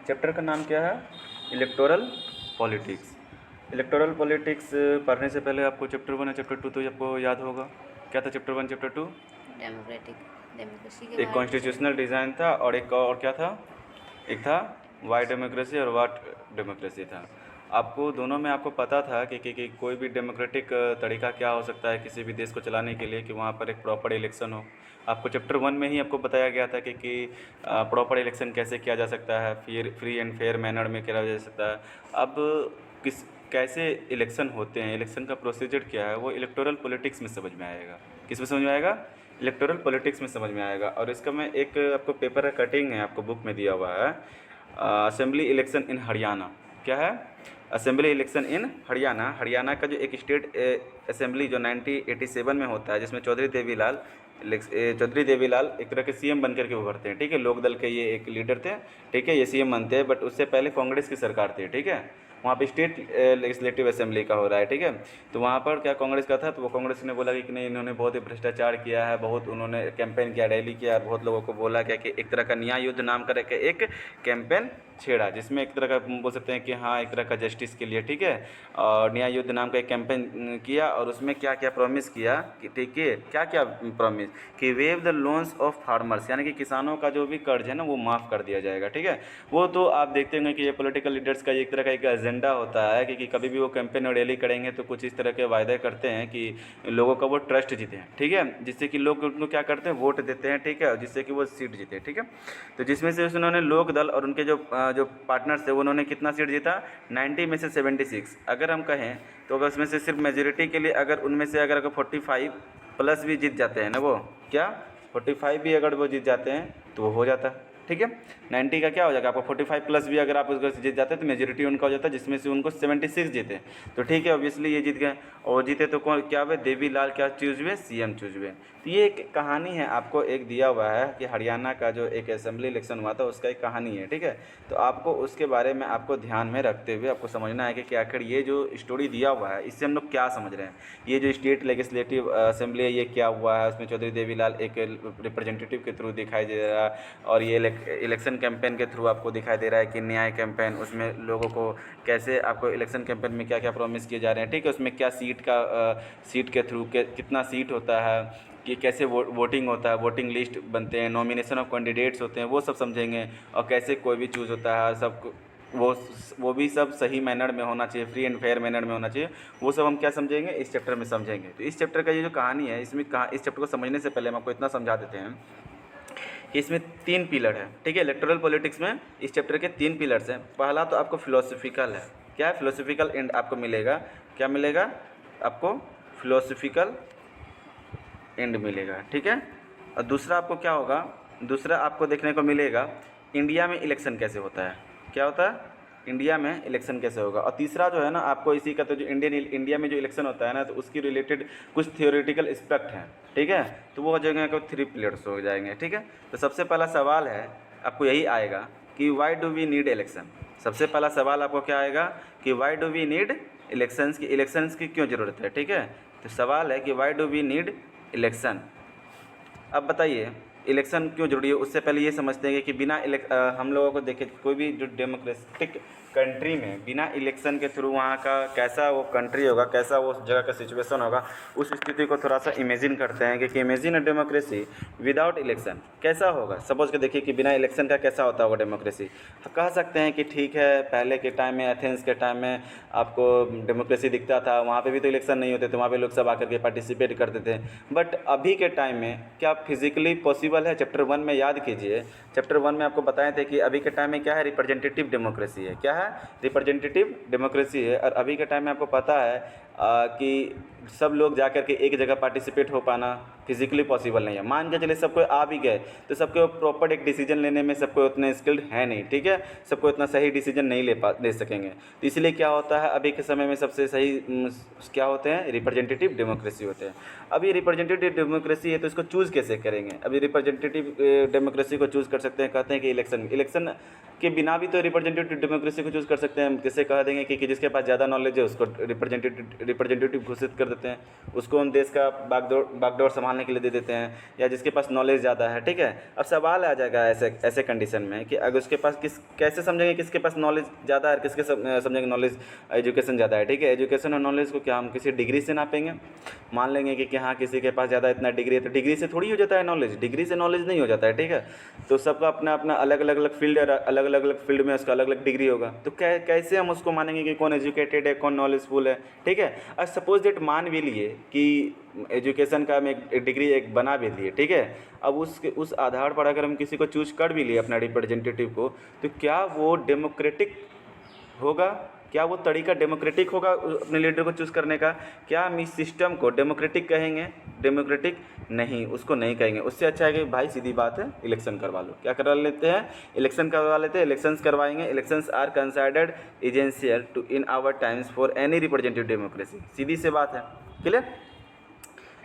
Chapter का नाम क्या है? Electoral politics. इलेक्टोरल पॉलिटिक्स पढ़ने से पहले आपको चैप्टर 1 और चैप्टर 2 तो आपको याद होगा। क्या था चैप्टर 1 चैप्टर 2? डेमोक्रेसी के एक बारे में कॉन्स्टिट्यूशनल डिज़ाइन था और एक और क्या था? एक था वाई डेमोक्रेसी और वाट डेमोक्रेसी था। आपको दोनों में आपको पता था कि कोई भी डेमोक्रेटिक तरीका क्या हो सकता है किसी भी देश को चलाने के लिए कि वहाँ पर एक प्रॉपर इलेक्शन हो। आपको चैप्टर 1 में ही आपको बताया गया था कि प्रॉपर इलेक्शन कैसे किया जा सकता है, फिर फ्री एंड फेयर मैनर में किया जा सकता है। अब किस कैसे इलेक्शन होते हैं, इलेक्शन का प्रोसीजर क्या है, वो इलेक्टोरल पॉलिटिक्स में समझ में आएगा। किस में समझ में आएगा? इलेक्टोरल पॉलिटिक्स में समझ में आएगा। और इसका मैं एक आपको पेपर का कटिंग है, आपको बुक में दिया हुआ है, असेंबली इलेक्शन इन हरियाणा। क्या है? Assembly election in Haryana. Haryana का जो एक स्टेट असेंबली जो 1987 में होता है, जिसमें चौधरी देवीलाल एक तरह के सीएम बन करके उभरते हैं। ठीक है, लोक दल के ये एक लीडर थे। ठीक है, ये सीएम बनते हैं, बट उससे पहले कांग्रेस की सरकार थी। ठीक है, वहाँ पे स्टेट लेजिस्लेटिव असेंबली का हो रहा है। ठीक है, तो वहाँ पर क्या कांग्रेस का था, तो वो कांग्रेस ने बोला कि नहीं, इन्होंने बहुत ही भ्रष्टाचार किया है, बहुत उन्होंने कैंपेन किया, रैली किया, और बहुत लोगों को बोला क्या कि एक तरह का न्याय युद्ध नाम करके एक कैंपेन छेड़ा, जिसमें एक तरह का बोल सकते हैं कि हाँ, एक तरह का जस्टिस के लिए। ठीक है, और न्याय युद्ध नाम का एक कैंपेन किया, और उसमें क्या क्या प्रॉमिस किया कि ठीक है, क्या क्या प्रॉमिस कि wave the loans of farmers, यानी कि किसानों का जो भी कर्ज है ना वो माफ़ कर दिया जाएगा। ठीक है, वो तो आप देखते होंगे कि ये पॉलिटिकल लीडर्स का एक तरह का एक एजेंडा होता है कि कभी भी वो कैंपेन और रैली करेंगे तो कुछ इस तरह के वायदे करते हैं कि लोगों का वो ट्रस्ट जीते हैं। ठीक है, जिससे कि लोग उनको क्या करते हैं, वोट देते हैं। ठीक है, और जिससे कि वो सीट जीते। ठीक है, तो जिसमें से उन्होंने लोक दल और उनके जो पार्टनर्स थे उन्होंने कितना सीट जीता? 90 में से 76। अगर हम कहें तो अगर उसमें से सिर्फ मेजोरिटी के लिए अगर उनमें से अगर 45 प्लस भी जीत जाते हैं ना, वो क्या 45 भी अगर वो जीत जाते हैं तो वो हो जाता है। ठीक है, 90 का क्या हो जाएगा आपको, 45 प्लस भी अगर आप उसको जीत जाते हैं तो मेजोरिटी उनका हो जाता है, जिसमें से उनको 76 जीते। तो ठीक है, ऑब्वियसली ये जीत गए, और जीते तो कौन क्या हुए? देवीलाल क्या चूज हुए? सीएम चूज हुए। तो ये एक कहानी है, आपको एक दिया हुआ है कि हरियाणा का जो एक असेंबली इलेक्शन हुआ था उसका एक कहानी है। ठीक है, तो आपको उसके बारे में आपको ध्यान में रखते हुए आपको समझना है कि आखिर ये जो स्टोरी दिया हुआ है इससे हम लोग क्या समझ रहे हैं। ये जो स्टेट लेजिस्लेटिव असेंबली है ये क्या हुआ है, उसमें चौधरी देवीलाल एक रिप्रेजेंटेटिव के थ्रू दिखाई दे रहा है, और ये इलेक्शन कैंपेन के थ्रू आपको दिखाई दे रहा है कि न्याय कैंपेन, उसमें लोगों को कैसे आपको इलेक्शन कैंपेन में क्या क्या प्रॉमिस किए जा रहे हैं। ठीक है, उसमें क्या सीट के थ्रू कितना सीट होता है, कि कैसे वोटिंग होता है, वोटिंग लिस्ट बनते हैं, नॉमिनेशन ऑफ कैंडिडेट्स होते हैं, वो सब समझेंगे, और कैसे कोई भी चूज़ होता है, सब वो भी सब सही मैनर में होना चाहिए, फ्री एंड फेयर मैनर में होना चाहिए। वो सब हम क्या समझेंगे, इस चैप्टर में समझेंगे। तो इस चैप्टर का ये जो कहानी है, इसमें इस चैप्टर को समझने से पहले हम आपको इतना समझा देते हैं कि इसमें 3 पिलर है। ठीक है, इलेक्टोरल पॉलिटिक्स में इस चैप्टर के 3 पिलर्स हैं। पहला तो आपको फिलोसफिकल है। क्या है? फिलोसफिकल एंड आपको मिलेगा। क्या मिलेगा आपको? फिलोसफिकल एंड मिलेगा। ठीक है, और दूसरा आपको क्या होगा? दूसरा आपको देखने को मिलेगा इंडिया में इलेक्शन कैसे होता है। क्या होता है? इंडिया में इलेक्शन कैसे होगा। और तीसरा जो है ना आपको इसी का, तो जो इंडिया में जो इलेक्शन होता है ना, तो उसकी रिलेटेड कुछ थियोरेटिकल एस्पेक्ट हैं। ठीक है, तो वो हो जाएंगे आपको 3 पिलर्स हो जाएंगे। ठीक है, तो सबसे पहला सवाल है आपको यही आएगा कि why do we need election. सबसे पहला सवाल आपको क्या आएगा कि why do we need elections की क्यों ज़रूरत है। ठीक है, तो सवाल है कि why do we need election. अब बताइए इलेक्शन क्यों जरूरी है। उससे पहले ये समझते हैं कि बिना हम लोगों को देखें कोई भी जो डेमोक्रेटिक कंट्री में बिना इलेक्शन के थ्रू वहाँ का कैसा वो कंट्री होगा, कैसा वो जगह का सिचुएशन होगा, उस स्थिति को थोड़ा सा इमेजिन करते हैं कि imagine a democracy without election कैसा होगा। सपोज के देखिए कि बिना इलेक्शन का कैसा होता होगा डेमोक्रेसी। कह सकते हैं कि ठीक है, पहले के टाइम में एथेंस के टाइम में आपको डेमोक्रेसी दिखता था, वहाँ पे भी तो इलेक्शन नहीं होते थे, वहाँ पे लोग सब आकर के पार्टिसिपेट करते थे। बट अभी के टाइम में क्या फिजिकली पॉसिबल है? चैप्टर 1 में याद कीजिए, चैप्टर 1 में आपको बताए थे कि अभी के टाइम में क्या है, रिप्रेजेंटेटिव डेमोक्रेसी है। क्या है? रिप्रेजेंटेटिव डेमोक्रेसी है। और अभी के टाइम में आपको पता है कि सब लोग जाकर के एक जगह पार्टिसिपेट हो पाना फिजिकली पॉसिबल नहीं है। मान के चलिए सबको आ भी गए तो सबको प्रॉपर एक डिसीजन लेने में सबको उतने स्किल्ड है नहीं। ठीक है, सबको इतना सही डिसीजन नहीं ले सकेंगे। तो इसलिए क्या होता है, अभी के समय में सबसे सही क्या होते हैं? रिप्रेजेंटेटिव डेमोक्रेसी होते हैं। अभी रिप्रेजेंटेटिव डेमोक्रेसी है तो इसको चूज़ कैसे करेंगे? अभी रिप्रेजेंटेटिव डेमोक्रेसी को चूज़ कर सकते हैं, कहते हैं कि इलेक्शन के बिना भी तो रिप्रेजेंटेटिव डेमोक्रेसी को चूज़ कर सकते हैं। जैसे कह देंगे कि जिसके पास ज़्यादा नॉलेज है उसको रिप्रेजेंटेटिव घोषित कर देते हैं, उसको हम देश का बागडोर संभालने के लिए दे देते हैं, या जिसके पास नॉलेज ज़्यादा है, ठीक है। अब सवाल आ जाएगा ऐसे कंडीशन में कि अगर उसके पास कैसे समझेंगे किसके पास नॉलेज ज़्यादा है, किसके समझेंगे नॉलेज एजुकेशन ज़्यादा है, ठीक है। एजुकेशन और नॉलेज को क्या हम किसी डिग्री से नापेंगे? मान लेंगे कि हाँ किसी के पास ज़्यादा इतना डिग्री है, तो डिग्री से थोड़ी हो जाता है नॉलेज, डिग्री से नॉलेज नहीं हो जाता है, ठीक है। तो सबका अपना अपना अलग अलग फील्ड है, अलग अलग फील्ड में उसका अलग अलग डिग्री होगा, तो कैसे हम उसको मानेंगे कि कौन एजुकेटेड है, कौन नॉलेजफुल है, ठीक है। और सपोज दैट मान भी लिए कि एजुकेशन का हम एक डिग्री एक बना भी लिए, ठीक है। अब उस आधार पर अगर हम किसी को चूज कर भी लिए अपना रिप्रेजेंटेटिव को, तो क्या वो डेमोक्रेटिक होगा? क्या वो तरीका डेमोक्रेटिक होगा अपने लीडर को चूज़ करने का? क्या हम इस सिस्टम को डेमोक्रेटिक कहेंगे? डेमोक्रेटिक नहीं, उसको नहीं कहेंगे। उससे अच्छा है कि भाई सीधी बात है, इलेक्शन करवा लो। क्या करवा लेते हैं? इलेक्शन करवा लेते हैं, इलेक्शंस करवाएंगे। Elections are considered essential to in our times for any representative democracy. सीधी सी बात है, क्लियर।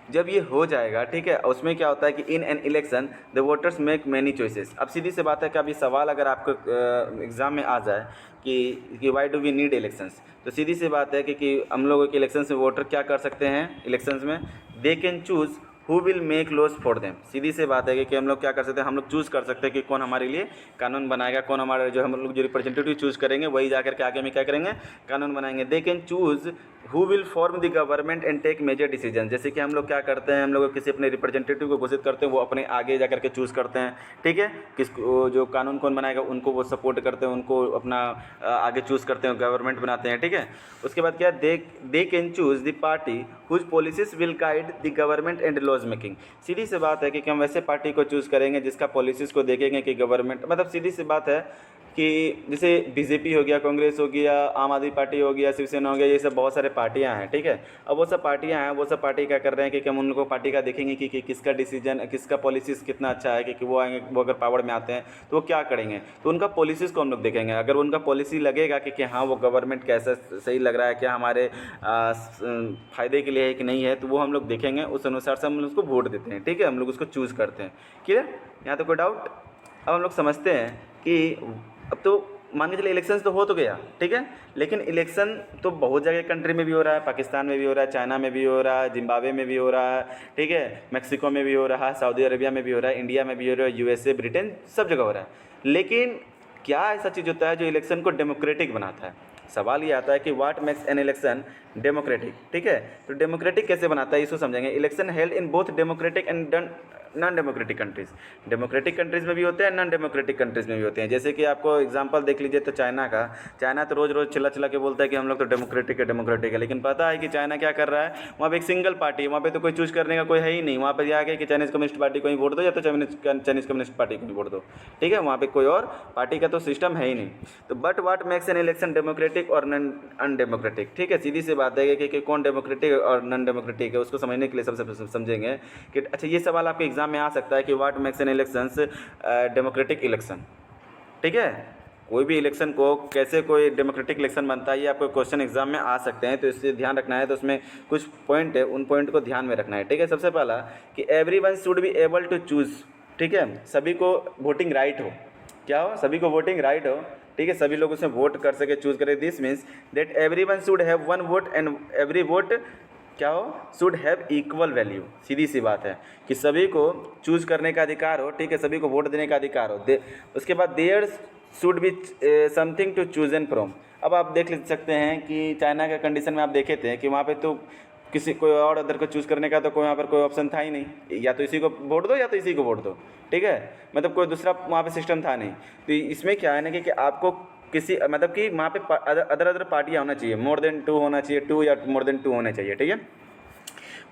जब ये हो जाएगा, ठीक है, उसमें क्या होता है कि in an election the voters make many choices. अब सीधी सी बात है कि अब ये सवाल अगर आपको एग्ज़ाम में आ जाए कि why do we need elections, तो सीधी सी बात है कि हम लोगों के इलेक्शंस में वोटर क्या कर सकते हैं इलेक्शंस में? They can choose who will make laws for them. सीधी सी बात है कि हम लोग क्या कर सकते हैं, हम लोग चूज़ कर सकते हैं कि कौन हमारे लिए कानून बनाएगा, कौन हमारे हम लोग जो रिप्रेजेंटेटिव चूज़ करेंगे वही जाकर के आगे में क्या करेंगे, कानून बनाएंगे। They can choose who will form the government and take major decision. जैसे कि हम लोग क्या करते हैं, हम लोग किसी अपने रिप्रेजेंटेटिव को घोषित करते हैं, वो अपने आगे जा करके चूज़ करते हैं, ठीक है। किसको जो कानून कौन बनाएगा उनको वो सपोर्ट करते हैं, उनको अपना आगे चूज़ करते हैं, गवर्नमेंट बनाते हैं, ठीक है। उसके बाद क्या, they can choose the party whose policies will guide the government and laws making. सीधी सी बात है कि हम वैसे पार्टी को चूज़ करेंगे जिसका पॉलिसीज़ को देखेंगे कि गवर्नमेंट, मतलब सीधी सी बात है कि जैसे बीजेपी हो गया, कांग्रेस हो गया, आम आदमी पार्टी हो गया, शिवसेना हो गया, ये सब बहुत सारे पार्टियां हैं, ठीक है। अब वो सब पार्टियां हैं, वो सब पार्टी क्या कर रहे हैं कि हम उनको पार्टी का देखेंगे कि किसका डिसीजन, किसका पॉलिसीज़ कितना अच्छा है, कि वो आएंगे, वो अगर पावर में आते हैं तो वो क्या करेंगे, तो उनका पॉलिसीज़ को हम लोग देखेंगे। अगर उनका पॉलिसी लगेगा कि हाँ वो गवर्नमेंट कैसा सही लग रहा है, क्या हमारे फ़ायदे के लिए है कि नहीं है, तो वो हम लोग देखेंगे, उस अनुसार से हम लोग उसको वोट देते हैं, ठीक है, हम लोग उसको चूज़ करते हैं। क्लियर, यहाँ तो कोई डाउट? अब हम लोग समझते हैं कि अब तो मान के चलिए इलेक्शन तो हो तो गया, ठीक है, लेकिन इलेक्शन तो बहुत जगह कंट्री में भी हो रहा है, पाकिस्तान में भी हो रहा है, चाइना में भी हो रहा है, जिम्बाब्वे में भी हो रहा है, ठीक है, मैक्सिको में भी हो रहा है, सऊदी अरेबिया में भी हो रहा है, इंडिया में भी हो रहा है, यूएसए, ब्रिटेन, सब जगह हो रहा है। लेकिन क्या ऐसा चीज़ होता है जो इलेक्शन को डेमोक्रेटिक बनाता है? सवाल ये आता है कि what makes an election democratic, ठीक है। तो डेमोक्रेटिक कैसे बनाता है इसको समझेंगे। Election held in both democratic and non democratic countries. Democratic countries में भी होते हैं, नॉन डेमोक्रेटिक कंट्रीज़ में भी होते हैं। जैसे कि आपको एग्जांपल देख लीजिए तो चाइना का, चाइना तो रोज़ रोज़ चिल्ला के बोलता है कि हम लोग तो डेमोक्रेटिक है, लेकिन पता है कि चाइना क्या कर रहा है, वहाँ पे एक सिंगल पार्टी है, वहाँ पे तो कोई चूज़ करने का कोई है ही नहीं। वहाँ पर यह आगे कि चाइनीज़ कम्युनिस्ट पार्टी को ही वोट दो या तो चाइनीज़ कम्युनिस्ट पार्टी को ही वोट दो, ठीक है, वहाँ पे कोई और पार्टी का तो सिस्टम है ही नहीं। तो but what makes an election democratic और अनडेमोक्रेटिक, ठीक है, सीधी सी बात है कि कौन डेमोक्रेटिक और नॉन डेमोक्रेटिक है, उसको समझने के लिए सबसे समझेंगे कि अच्छा ये सवाल आपके एग्जाम में आ सकता है कि what makes an elections democratic election, ठीक है। कोई भी इलेक्शन को कैसे कोई डेमोक्रेटिक इलेक्शन बनता है, ये आपको क्वेश्चन एग्जाम में आ सकते हैं, तो इससे ध्यान रखना है। तो उसमें कुछ पॉइंट है, उन पॉइंट को ध्यान में रखना है, ठीक है। सबसे पहला कि everyone should be able to choose, ठीक है, सभी को वोटिंग राइट हो, क्या हो, सभी को वोटिंग राइट हो, ठीक है, सभी लोग उसमें वोट कर सके, चूज़ करें। This means that everyone should have one vote and every vote क्या हो, शुड हैव इक्वल वैल्यू। सीधी सी बात है कि सभी को चूज़ करने का अधिकार हो, ठीक है, सभी को वोट देने का अधिकार हो। उसके बाद there should be something to chosen from. अब आप देख सकते हैं कि चाइना के कंडीशन में आप देखे थे कि वहाँ पे तो किसी कोई और अदर को चूज़ करने का तो कोई वहाँ पर कोई ऑप्शन था ही नहीं, या तो इसी को वोट दो या तो इसी को वोट दो, ठीक है, मतलब कोई दूसरा वहाँ पे सिस्टम था नहीं। तो इसमें क्या है ना कि आपको किसी मतलब कि वहाँ पे अदर पार्टियाँ होना चाहिए, मोर देन 2 होना चाहिए, 2 या मोर देन 2 होने चाहिए, ठीक है।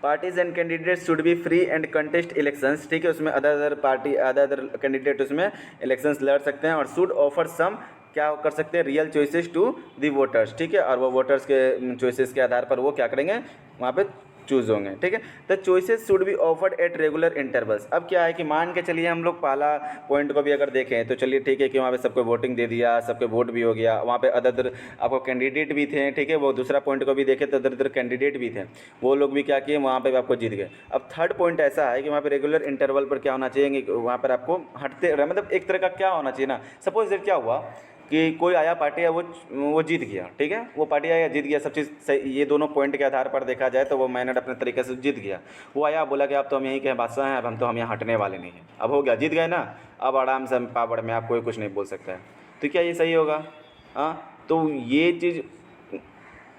Parties and candidate should be free and contest elections, ठीक है, उसमें अदर कैंडिडेट उसमें इलेक्शंस लड़ सकते हैं और शुड ऑफर सम क्या कर सकते हैं, real choices to the voters, ठीक है, और वो वोटर्स के चॉइसेस के आधार पर वो क्या करेंगे, वहाँ पे चूज़ होंगे, ठीक है। The choices should be offered at regular intervals. अब क्या है कि मान के चलिए हम लोग पहला पॉइंट को भी अगर देखें तो चलिए ठीक है कि वहाँ पे सबको वोटिंग दे दिया, सबके वोट भी हो गया, वहाँ पे अदर आपको कैंडिडेट भी थे, ठीक है। वो दूसरा पॉइंट को भी देखें तो अदर कैंडिडेट भी थे, वो लोग भी क्या किए, वहाँ पे भी आपको जीत गए। अब थर्ड पॉइंट ऐसा है कि वहाँ पे रेगुलर इंटरवल पर क्या होना चाहिए कि वहाँ पर आपको हटते मतलब एक तरह का क्या होना चाहिए ना, सपोज दैट क्या हुआ कि कोई आया पार्टी है, वो जीत गया, ठीक है, वो पार्टी आया जीत गया, सब चीज़ सही, ये दोनों पॉइंट के आधार पर देखा जाए तो वो मैनेट अपने तरीके से जीत गया। वो आया बोला कि अब तो हम यहीं के बादशाह हैं, अब हम तो हम यहाँ हटने वाले नहीं हैं, अब हो गया, जीत गए ना, अब आराम से हम पापड़ में आप कोई कुछ नहीं बोल सकता है। तो क्या ये सही होगा? हाँ, तो ये चीज़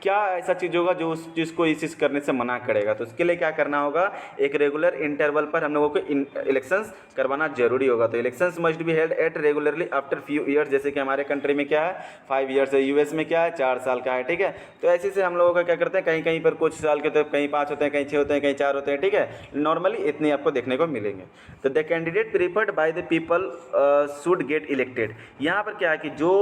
क्या ऐसा चीज़ होगा जो उस चीज़ को इस चीज़ करने से मना करेगा? तो उसके लिए क्या करना होगा, एक रेगुलर इंटरवल पर हम लोगों को इलेक्शंस करवाना जरूरी होगा। तो elections must be held at regularly after few years, जैसे कि हमारे कंट्री में क्या है 5 ईयर्स है, यूएस में क्या है 4 साल का है, ठीक है। तो ऐसे से हम लोगों का क्या करते हैं, कहीं कहीं पर कुछ साल के तो कहीं 5 होते हैं, कहीं 6 होते हैं, कहीं 4 होते हैं, ठीक है। नॉर्मली इतने आपको देखने को मिलेंगे। तो the candidate preferred by the people should get elected. यहाँ पर क्या है कि जो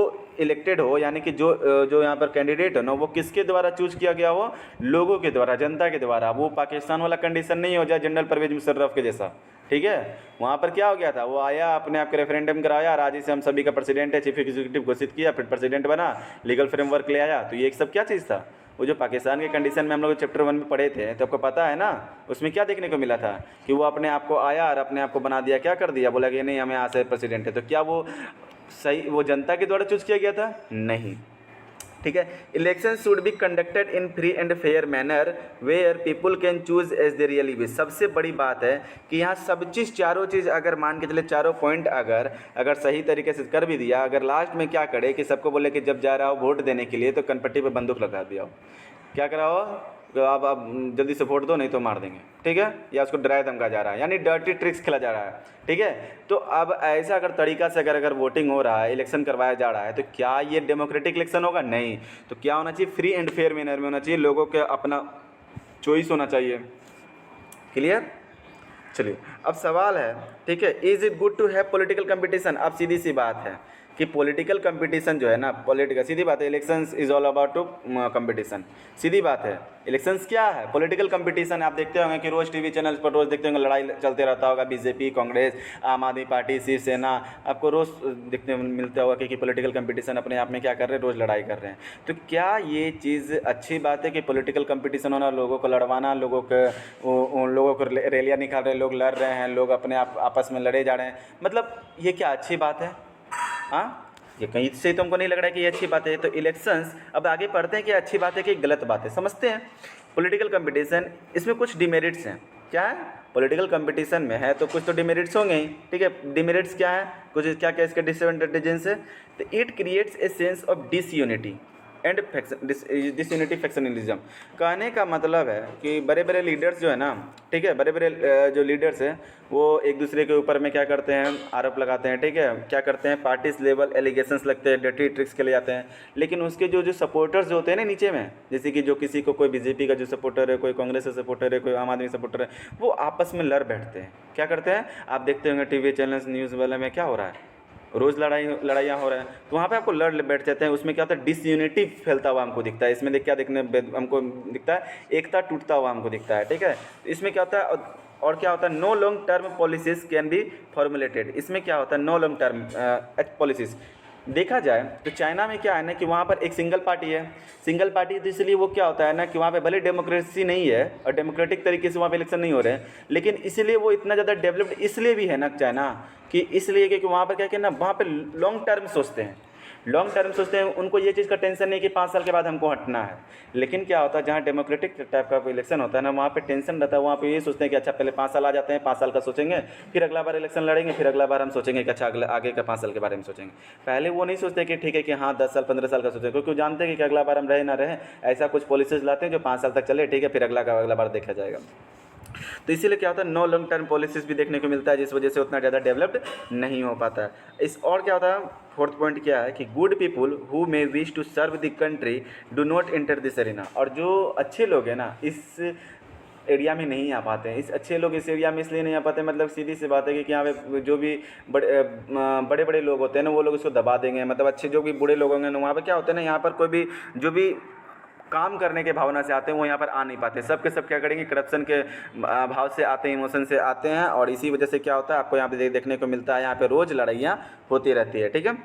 इलेक्टेड हो, यानी कि जो यहाँ पर कैंडिडेट है ना, वो किसके द्वारा चूज किया गया हो, लोगों के द्वारा, जनता के द्वारा। वो पाकिस्तान वाला कंडीशन नहीं हो जाए जनरल परवेज मुशर्रफ के जैसा, ठीक है। वहाँ पर क्या हो गया था, वो आया अपने आप के रेफरेंडम कराया, और आज ही से हम सभी का प्रेसिडेंट है, चीफ एग्जीक्यूटिव घोषित किया, फिर प्रेसिडेंट बना, लीगल फ्रेमवर्क ले आया। तो ये एक सब क्या चीज़ था, वो जो पाकिस्तान के कंडीशन में हम लोग चैप्टर 1 में पढ़े थे, तो आपको पता है ना, उसमें क्या देखने को मिला था कि वो अपने आप को आया और अपने आप को बना दिया, क्या कर दिया, बोला कि नहीं हमें यहाँ से प्रेसिडेंट है। तो क्या वो सही वो जनता के द्वारा चूज किया गया था? नहीं, ठीक है। Election should be conducted in free and fair manner where people can choose as they really wish. सबसे बड़ी बात है कि यहाँ सब चीज़, चारों चीज़ अगर मान के चले, चारों पॉइंट अगर सही तरीके से कर भी दिया, अगर लास्ट में क्या करे कि सबको बोले कि जब जा रहा हो वोट देने के लिए तो कनपट्टी पे बंदूक लगा दिया हो, क्या करा हो, तो आप जल्दी से वोट दो नहीं तो मार देंगे, ठीक है, या उसको डराया धमका जा रहा है, यानी डर्टी ट्रिक्स खेला जा रहा है, ठीक है। तो अब ऐसा अगर तरीका से अगर वोटिंग हो रहा है, इलेक्शन करवाया जा रहा है, तो क्या ये डेमोक्रेटिक इलेक्शन होगा? नहीं। तो क्या होना चाहिए, फ्री एंड फेयर मैनर में होना चाहिए, लोगों के अपना चॉइस होना चाहिए। क्लियर? चलिए अब सवाल है, ठीक है, is it good to have political competition? अब सीधी सी बात है कि पॉलिटिकल कंपटीशन जो है ना, पॉलिटिकल, सीधी बात है, elections is all about to competition, सीधी बात है। इलेक्शंस क्या है? Political competition. आप देखते होंगे कि रोज़ टीवी चैनल्स पर रोज़ देखते होंगे लड़ाई चलते रहता होगा, बीजेपी, कांग्रेस, आम आदमी पार्टी, शिवसेना, आपको रोज़ देखने मिलता होगा कि पॉलिटिकल कंपटीशन अपने आप में क्या कर रहे हैं, रोज़ लड़ाई कर रहे हैं। तो क्या ये चीज़ अच्छी बात है कि पॉलिटिकल कंपटीशन होना, लोगों को लड़वाना, लोगों को रैलियाँ निकाल रहे हैं, लोग लड़ रहे हैं, लोग अपने आप आपस में लड़े जा रहे हैं, मतलब ये क्या अच्छी बात है? हाँ, ये कहीं से तुमको नहीं लग रहा है कि ये अच्छी बात है? तो इलेक्शंस, अब आगे पढ़ते हैं कि अच्छी बात है कि गलत बात है, समझते हैं। पॉलिटिकल कंपटीशन, इसमें कुछ डिमेरिट्स हैं। क्या है? पॉलिटिकल कंपटीशन में है तो कुछ तो डिमेरिट्स होंगे ही, ठीक है। डिमेरिट्स क्या है, कुछ क्या क्या इसके डिसएडवांटेजेस है? तो it creates a sense of disunity and disunity factionalism. कहने का मतलब है कि बड़े बड़े लीडर्स जो है ना, ठीक है, बड़े बड़े जो लीडर्स हैं वो एक दूसरे के ऊपर में क्या करते हैं, आरोप लगाते हैं, ठीक है, क्या करते हैं, पार्टीज लेवल एलिगेशंस लगते हैं, डर्टी ट्रिक्स के लिए जाते हैं। लेकिन उसके जो सपोर्टर्स जो होते हैं ना नीचे में, जैसे कि जो किसी को कोई बीजेपी का जो सपोर्टर है, कोई कांग्रेस का सपोर्टर है, कोई आम आदमी सपोर्टर है, वो आपस में लड़ बैठते हैं। क्या करते हैं? आप देखते होंगे टीवी चैनल्स, न्यूज़ वाले में क्या हो रहा है, रोज़ लड़ाइयाँ हो रहा है, तो वहाँ पे आपको लड़ बैठ जाते हैं। उसमें क्या होता है, डिसयूनिटी फैलता हुआ हमको दिखता है। इसमें देख क्या देखने हमको दिखता है, एकता टूटता हुआ हमको दिखता है, ठीक है। इसमें क्या होता है, और क्या होता है, no long term policies can be formulated. इसमें क्या होता है, नो लॉन्ग टर्म पॉलिसीज। देखा जाए तो चाइना में क्या है ना कि वहाँ पर एक सिंगल पार्टी है, सिंगल पार्टी, तो इसलिए वो क्या होता है ना कि वहाँ पे भले डेमोक्रेसी नहीं है और डेमोक्रेटिक तरीके से वहाँ पे इलेक्शन नहीं हो रहे हैं, लेकिन इसलिए वो इतना ज़्यादा डेवलप्ड इसलिए भी है ना चाइना, कि इसलिए कि वहाँ पर क्या कहना, वहाँ पे लॉन्ग टर्म सोचते हैं, लॉन्ग टर्म सोचते हैं। उनको ये चीज़ का टेंशन नहीं कि 5 साल के बाद हमको हटना है। लेकिन क्या होता है, जहाँ डेमोक्रेटिक टाइप का इलेक्शन होता है ना, वहाँ पे टेंशन रहता है, वहाँ पे ये सोचते हैं कि अच्छा पहले 5 साल आ जाते हैं, 5 साल का सोचेंगे, फिर अगला बार इलेक्शन लड़ेंगे, फिर अगला बार हम सोचेंगे कि अच्छा अगला आगे का 5 साल के बारे में सोचेंगे। पहले वो नहीं सोचते कि ठीक है कि हाँ 10 साल 15 साल का सोचेंगे, क्योंकि वो जानते हैं कि अगला बार हम रहे ना रहे, ऐसा कुछ पॉलिसीज लाते हैं जो 5 साल तक चले, ठीक है, फिर अगला बार देखा जाएगा। तो इसीलिए क्या होता है, नो लॉन्ग टर्म पॉलिसीज भी देखने को मिलता है, जिस वजह से उतना ज़्यादा डेवलप्ड नहीं हो पाता है। इस और क्या होता है, फोर्थ पॉइंट क्या है कि good people who may wish to serve the country do not enter this arena. और जो अच्छे लोग हैं ना, इस एरिया में नहीं आ पाते हैं। इस अच्छे लोग इस एरिया में इसलिए नहीं आ पाते, मतलब सीधी सी बात है कि यहाँ पे जो भी बड़े बड़े लोग होते हैं ना, वो लोग इसको दबा देंगे। मतलब अच्छे जो भी बूढ़े लोग होंगे ना, वहाँ पे क्या होता है ना, यहाँ पर कोई भी जो भी काम करने के भावना से आते हैं, वो यहाँ पर आ नहीं पाते। सब के सब क्या करेंगे, करप्शन के भाव से आते हैं, इमोशन से आते हैं, और इसी वजह से क्या होता है, आपको यहाँ पे देखने को मिलता है, यहाँ पे रोज़ लड़ाइयाँ होती रहती है। ठीक है,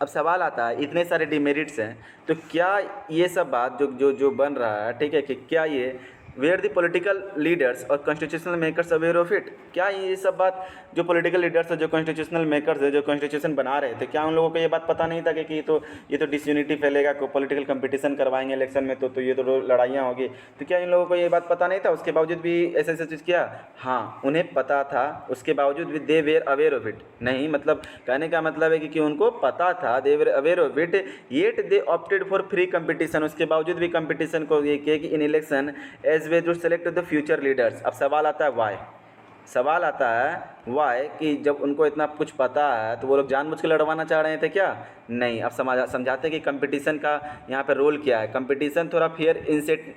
अब सवाल आता है, इतने सारे डिमेरिट्स हैं, तो क्या ये सब बात जो जो जो बन रहा है, ठीक है, कि क्या ये वेयर द पॉलिटिकल लीडर्स और constitutional makers aware of it, क्या ये सब बात जो पॉलिटिकल लीडर्स है, जो कॉन्स्टिट्यूशनल मेकर्स है, जो कॉन्स्टिट्यूशन बना रहे थे, क्या उन लोगों को ये बात पता नहीं था कि ये तो डिसयूनिटी फैलेगा, पॉलिटिकल कंपटीशन करवाएंगे इलेक्शन में, तो ये तो लड़ाइयाँ होगी, तो क्या इन लोगों को ये बात पता नहीं था? उसके बावजूद भी ऐसे ऐसे चीज़ किया? हाँ, उन्हें पता था, उसके बावजूद भी दे वेयर अवेयर ऑफ इट। नहीं, मतलब कहने का मतलब है कि उनको पता था, they were aware of it, yet they opted for free competition, उसके बावजूद भी कंपटीशन को ये किया कि in election as way to select the future leaders. अब सवाल आता है वाई, सवाल आता है वाई, कि जब उनको इतना कुछ पता है तो वो लोग जानबूझ के लड़वाना चाह रहे थे क्या? नहीं। अब समझाते हैं कि कंपटीशन का यहाँ पे रोल क्या है। कंपटीशन थोड़ा फेयर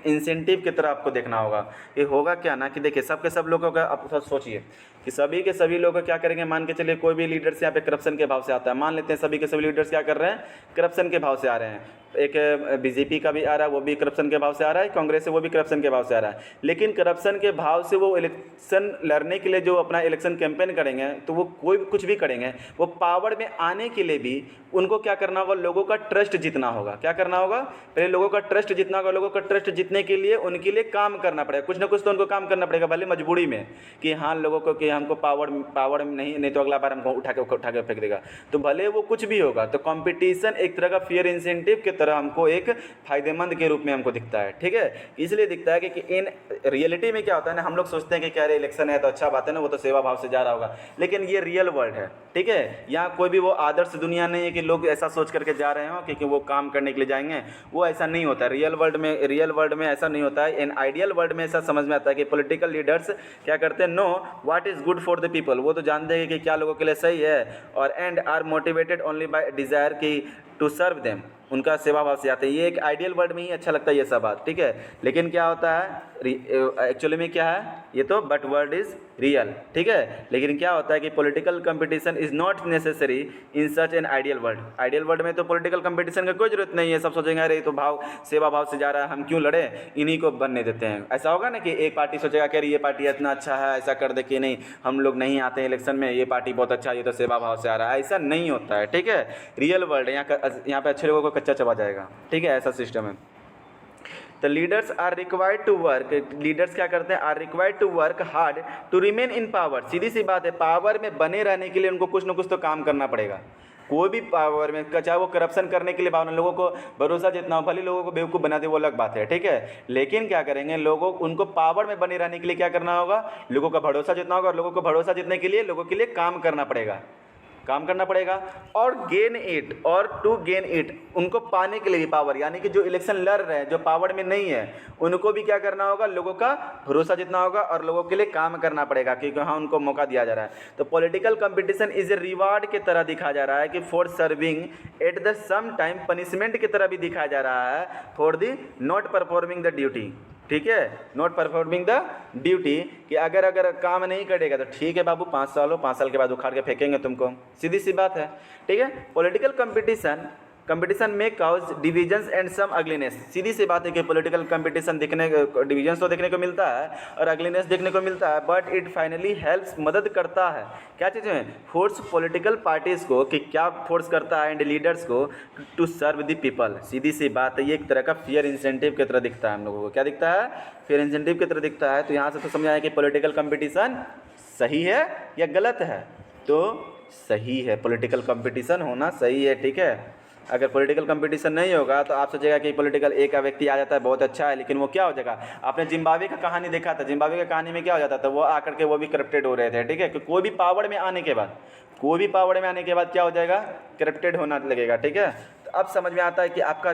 इंसेंटिव की तरह आपको देखना होगा। ये होगा क्या ना कि देखिए, सब के सब लोगों का आप सोचिए कि सभी के सभी लोग क्या करेंगे, मान के चलिए कोई भी लीडर्स यहाँ पे करप्शन के भाव से आता है, मान लेते हैं सभी के सभी लीडर्स क्या कर रहे हैं, करप्शन के भाव से आ रहे हैं। एक बीजेपी का भी आ रहा है, वो भी करप्शन के भाव से आ रहा है, कांग्रेस से वो भी करप्शन के भाव से आ रहा है। लेकिन करप्शन के भाव से वो इलेक्शन लड़ने के लिए जो अपना इलेक्शन कैंपेन करेंगे, तो वो कोई कुछ भी करेंगे, वो पावर में आने के लिए भी उनको क्या करना होगा, लोगों का ट्रस्ट जीतना होगा। क्या करना होगा? पहले लोगों का ट्रस्ट जीतना होगा। लोगों का ट्रस्ट जीतने के लिए उनके लिए काम करना पड़ेगा, कुछ ना कुछ तो उनको काम करना पड़ेगा, भले मजबूरी में, कि हाँ लोगों को कि हमको पावर में नहीं तो अगला बार हमको उठा के फेंक देगा, तो भले वो कुछ भी होगा। तो कंपटीशन एक तरह का फेयर इंसेंटिव की तरह हमको एक फायदेमंद के रूप में हमको दिखता है। ठीक है, इसलिए दिखता है कि इन रियलिटी में क्या होता है ना, हम लोग सोचते हैं कि क्या इलेक्शन है तो अच्छा बात है ना, वो तो सेवा भाव से जा रहा होगा, लेकिन ये रियल वर्ल्ड है। ठीक है, यहाँ कोई भी वो आदर्श दुनिया नहीं है कि लोग ऐसा सोच करके जा रहे हो कि वो काम करने के लिए जाएंगे, वो ऐसा नहीं होता है। रियल वर्ल्ड में ऐसा नहीं होता है। इन आइडियल वर्ल्ड में ऐसा समझ में आता है कि पॉलिटिकल लीडर्स क्या करते हैं, know what is good for the people, वो तो जानते हैं कि क्या लोगों के लिए सही है, और and are motivated only by desire की टू सर्व देम, उनका सेवा भाव से आते हैं। ये एक आइडियल वर्ल्ड में ही अच्छा लगता है ये सब बात। ठीक है, लेकिन क्या होता है एक्चुअली में क्या है ये तो, बट वर्ल्ड इज़ रियल। ठीक है, लेकिन क्या होता है कि political competition is not necessary in such an ideal world. Ideal world में तो पॉलिटिकल कंपटीशन की कोई जरूरत नहीं है। सब सोचेंगे अरे तो सेवा भाव से जा रहा है, हम क्यों लड़े, इन्हीं को बनने देते हैं। ऐसा होगा ना कि एक पार्टी सोचेगा कि ये पार्टी इतना अच्छा है, ऐसा कर दे कि नहीं हम लोग नहीं आते हैं इलेक्शन में, ये पार्टी बहुत अच्छा है, ये तो सेवा भाव से आ रहा है। ऐसा नहीं होता है। ठीक है, रियल वर्ल्ड यहाँ पे अच्छे लोगों को कच्चा चबा जाएगा। ठीक है, ऐसा सिस्टम है। तो leaders are required to work, leaders क्या करते हैं, are required to work hard to remain in power. सीधी सी बात है, पावर में बने रहने के लिए उनको कुछ ना कुछ तो काम करना पड़ेगा। कोई भी पावर में, चाहे वो करप्शन करने के लिए भावना, लोगों को भरोसा जितना हो, भले लोगों को बेवकूफ़ बना दे वो अलग बात है। ठीक है, लेकिन क्या करेंगे, उनको पावर में बने रहने के लिए क्या करना होगा, लोगों का भरोसा जितना होगा, और लोगों को भरोसा जीतने के लिए लोगों के लिए काम करना पड़ेगा। और गेन इट, और टू गेन इट, उनको पाने के लिए भी पावर, यानी कि जो इलेक्शन लड़ रहे हैं, जो पावर में नहीं है, उनको भी क्या करना होगा, लोगों का भरोसा जितना होगा और लोगों के लिए काम करना पड़ेगा, क्योंकि हाँ उनको मौका दिया जा रहा है। तो political competition is a reward की तरह दिखा जा रहा है, कि for serving at the same time punishment की तरह भी दिखाया जा रहा है, for the not performing the duty. ठीक है, नॉट परफॉर्मिंग द ड्यूटी, कि अगर काम नहीं करेगा तो ठीक है बाबू, 5 साल के बाद उखाड़ के फेंकेंगे तुमको, सीधी सी बात है। ठीक है, पॉलिटिकल कंपटीशन में causes divisions and some ugliness. सीधी सी बात है कि पॉलिटिकल कंपटीशन डिविजन्स तो देखने को मिलता है और अगलीनेस देखने को मिलता है, बट इट फाइनली हेल्प्स, मदद करता है। क्या चीज़ें, फोर्स पॉलिटिकल पार्टीज़ को, कि क्या फोर्स करता है, एंड लीडर्स को टू सर्व द पीपल। सीधी सी बात है, ये एक तरह का फेयर इंसेंटिव की तरह दिखता है हम लोगों को। क्या दिखता है, फेयर इंसेंटिव की तरह दिखता है। तो यहाँ से तो समझ आया कि पॉलिटिकल कंपटीशन सही है या गलत है, तो सही है, पॉलिटिकल कंपटीशन होना सही है। ठीक है, अगर पॉलिटिकल कंपटीशन नहीं होगा तो आप सोचेगा कि पॉलिटिकल एक व्यक्ति आ जाता है बहुत अच्छा है, लेकिन वो क्या हो जाएगा, आपने जिम्बाब्वे का कहानी देखा था, जिम्बाब्वे की कहानी में क्या हो जाता था, वो आकर के वो भी करप्टेड हो रहे थे। ठीक है, कोई भी पावर में आने के बाद क्या हो जाएगा, करप्टेड होना लगेगा। ठीक है, तो अब समझ में आता है कि आपका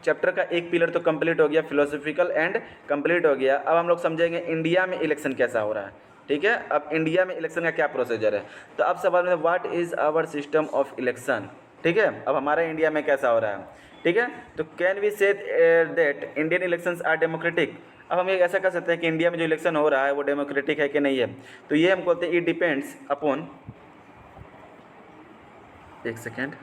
चैप्टर का एक पिलर तो कंप्लीट हो गया, फिलोसॉफिकल एंड कंप्लीट हो गया। अब हम लोग समझेंगे इंडिया में इलेक्शन कैसा हो रहा है। ठीक है, अब इंडिया में इलेक्शन का क्या प्रोसीजर है। तो अब सवाल में what is our system of election. ठीक है, अब हमारे इंडिया में कैसा हो रहा है। ठीक है, तो can we say that Indian elections are democratic. अब हम ये ऐसा कर सकते हैं कि इंडिया में जो इलेक्शन हो रहा है वो डेमोक्रेटिक है कि नहीं है। तो ये हम बोलते हैं इट डिपेंड्स अपॉन, एक second,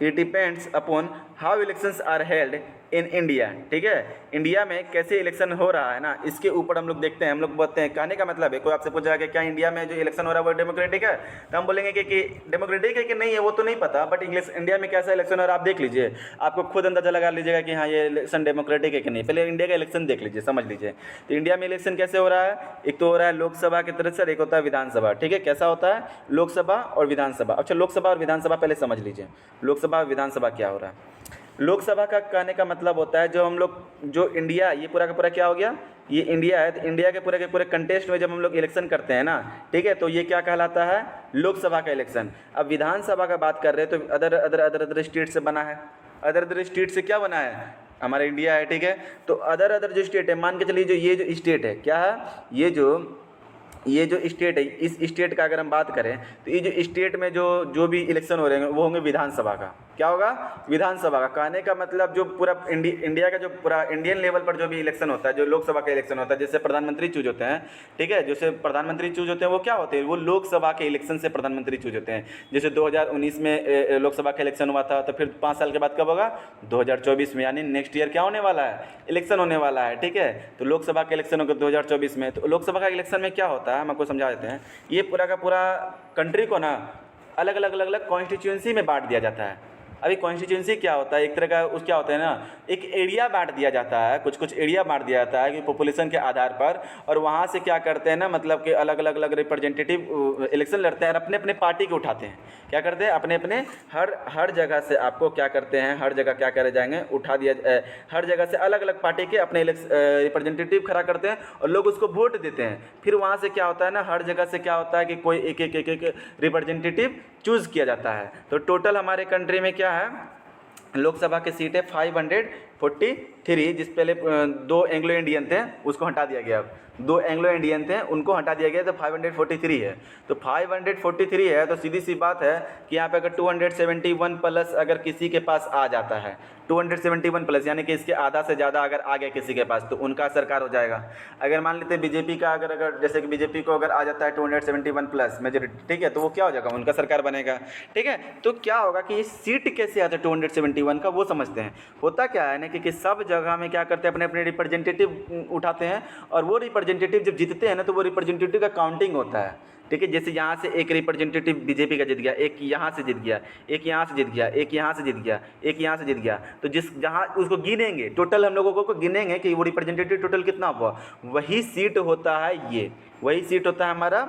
it depends upon how elections are held in India, ठीक है। इंडिया में कैसे इलेक्शन हो रहा है ना, इसके ऊपर हम लोग देखते हैं। हम लोग बोलते हैं, कहने का मतलब है, कोई आपसे पूछा कि क्या इंडिया में जो इलेक्शन हो रहा है वो डेमोक्रेटिक है, तो हम बोलेंगे कि डेमोक्रेटिक है कि नहीं है वो तो नहीं पता, बट इंडिया में कैसा इलेक्शन हो रहा है आप देख लीजिए, आपको खुद अंदाजा लगा लीजिएगा कि हाँ ये इलेक्शन डेमोक्रेटिक है कि नहीं। पहले इंडिया का इलेक्शन देख लीजिए, समझ लीजिए। तो इंडिया में इलेक्शन कैसे हो रहा है, एक तो हो रहा है लोकसभा की तरफ से, एक होता है विधानसभा, ठीक है। कैसा होता है, लोकसभा और विधानसभा। अच्छा, लोकसभा और विधानसभा पहले समझ लीजिए, लोकसभा और विधानसभा क्या हो रहा है। लोकसभा का कहने का मतलब होता है जो हम लोग, जो इंडिया, ये पूरा का पूरा क्या हो गया, ये इंडिया है, तो इंडिया के पूरे कंटेस्ट में जब हम लोग इलेक्शन करते हैं ना, ठीक है, तो ये क्या कहलाता है, लोकसभा का इलेक्शन। अब विधानसभा का बात कर रहे हैं तो अदर स्टेट से बना है, अदर स्टेट से क्या बना है, हमारा इंडिया है, ठीक है। तो अदर जो स्टेट है, मान के चलिए जो ये जो स्टेट है, क्या है, ये जो स्टेट है, इस स्टेट का अगर हम बात करें तो ये जो स्टेट में जो भी इलेक्शन हो रहे हैं वो होंगे विधानसभा का। क्या होगा, विधानसभा का। कहने का मतलब जो पूरा इंडिया का जो पूरा इंडियन लेवल पर जो भी इलेक्शन होता है, जो लोकसभा का इलेक्शन होता है, जैसे प्रधानमंत्री चूज होते हैं, ठीक है, जैसे प्रधानमंत्री चूज होते हैं वो क्या होते हैं, वो लोकसभा के इलेक्शन से प्रधानमंत्री चूज होते हैं। जैसे 2019 में लोकसभा का इलेक्शन हुआ था, तो फिर 5 साल के बाद कब होगा, 2024 में, यानी नेक्स्ट ईयर क्या होने वाला है, इलेक्शन होने वाला है, ठीक है। तो लोकसभा का इलेक्शन होगा 2024 में। तो लोकसभा का इलेक्शन में क्या होता है, हम आपको समझा देते हैं। ये पूरा का पूरा कंट्री को ना अलग अलग कॉन्स्टिट्यूंसी में बांट दिया जाता है। अभी कॉन्स्टिट्यूंसी क्या होता है, एक तरह का उस क्या होता है ना, एक एरिया बांट दिया जाता है, कुछ एरिया बांट दिया जाता है कि पॉपुलेशन के आधार पर, और वहाँ से क्या करते हैं ना, मतलब कि अलग अलग रिप्रेजेंटेटिव इलेक्शन लड़ते हैं और अपने अपने पार्टी को उठाते हैं। क्या करते हैं, अपने अपने हर जगह से आपको क्या करते हैं, हर जगह क्या करे जाएंगे, उठा दिया, हर जगह से अलग अलग पार्टी के अपने रिप्रेजेंटेटिव खड़ा करते हैं और लोग उसको वोट देते हैं। फिर वहाँ से क्या होता है ना, हर जगह से क्या होता है कि कोई एक रिप्रेजेंटेटिव चूज़ किया जाता है। तो टोटल हमारे कंट्री में क्या है, लोकसभा की सीट है 543, जिस पहले 2 एंग्लो इंडियन थे उसको हटा दिया गया। अब 2 एंग्लो इंडियन थे उनको हटा दिया गया, तो 543 है। तो 543 है तो सीधी सी बात है कि यहाँ पे अगर 271 प्लस अगर किसी के पास आ जाता है, 271 प्लस यानी कि इसके आधा से ज़्यादा अगर आ गया किसी के पास, तो उनका सरकार हो जाएगा। अगर मान लेते हैं बीजेपी का, अगर जैसे कि बीजेपी को अगर आ जाता है 271 प्लस मेजोरिटी, ठीक है, तो वो क्या हो जाएगा, उनका सरकार बनेगा, ठीक है। तो क्या होगा कि ये सीट कैसे आता है 271 का, वो समझते हैं। होता क्या है ना कि सब जगह में क्या करते हैं, अपने अपने रिप्रेजेंटेटिव उठाते हैं, और वो रिप्रेजेंटेटिव जब जीतते हैं ना, तो वो रिप्रेजेंटेटिव का काउंटिंग होता है, ठीक है। जैसे यहाँ से एक रिप्रेजेंटेटिव बीजेपी का जीत गया, एक यहाँ से जीत गया, एक यहाँ से जीत गया, एक यहाँ से जीत गया, एक यहाँ से जीत गया, तो जहाँ उसको गिनेंगे, टोटल हम लोगों को गिनेंगे कि वो रिप्रेजेंटेटिव टोटल कितना हुआ, वही सीट होता है, ये वही सीट होता है हमारा।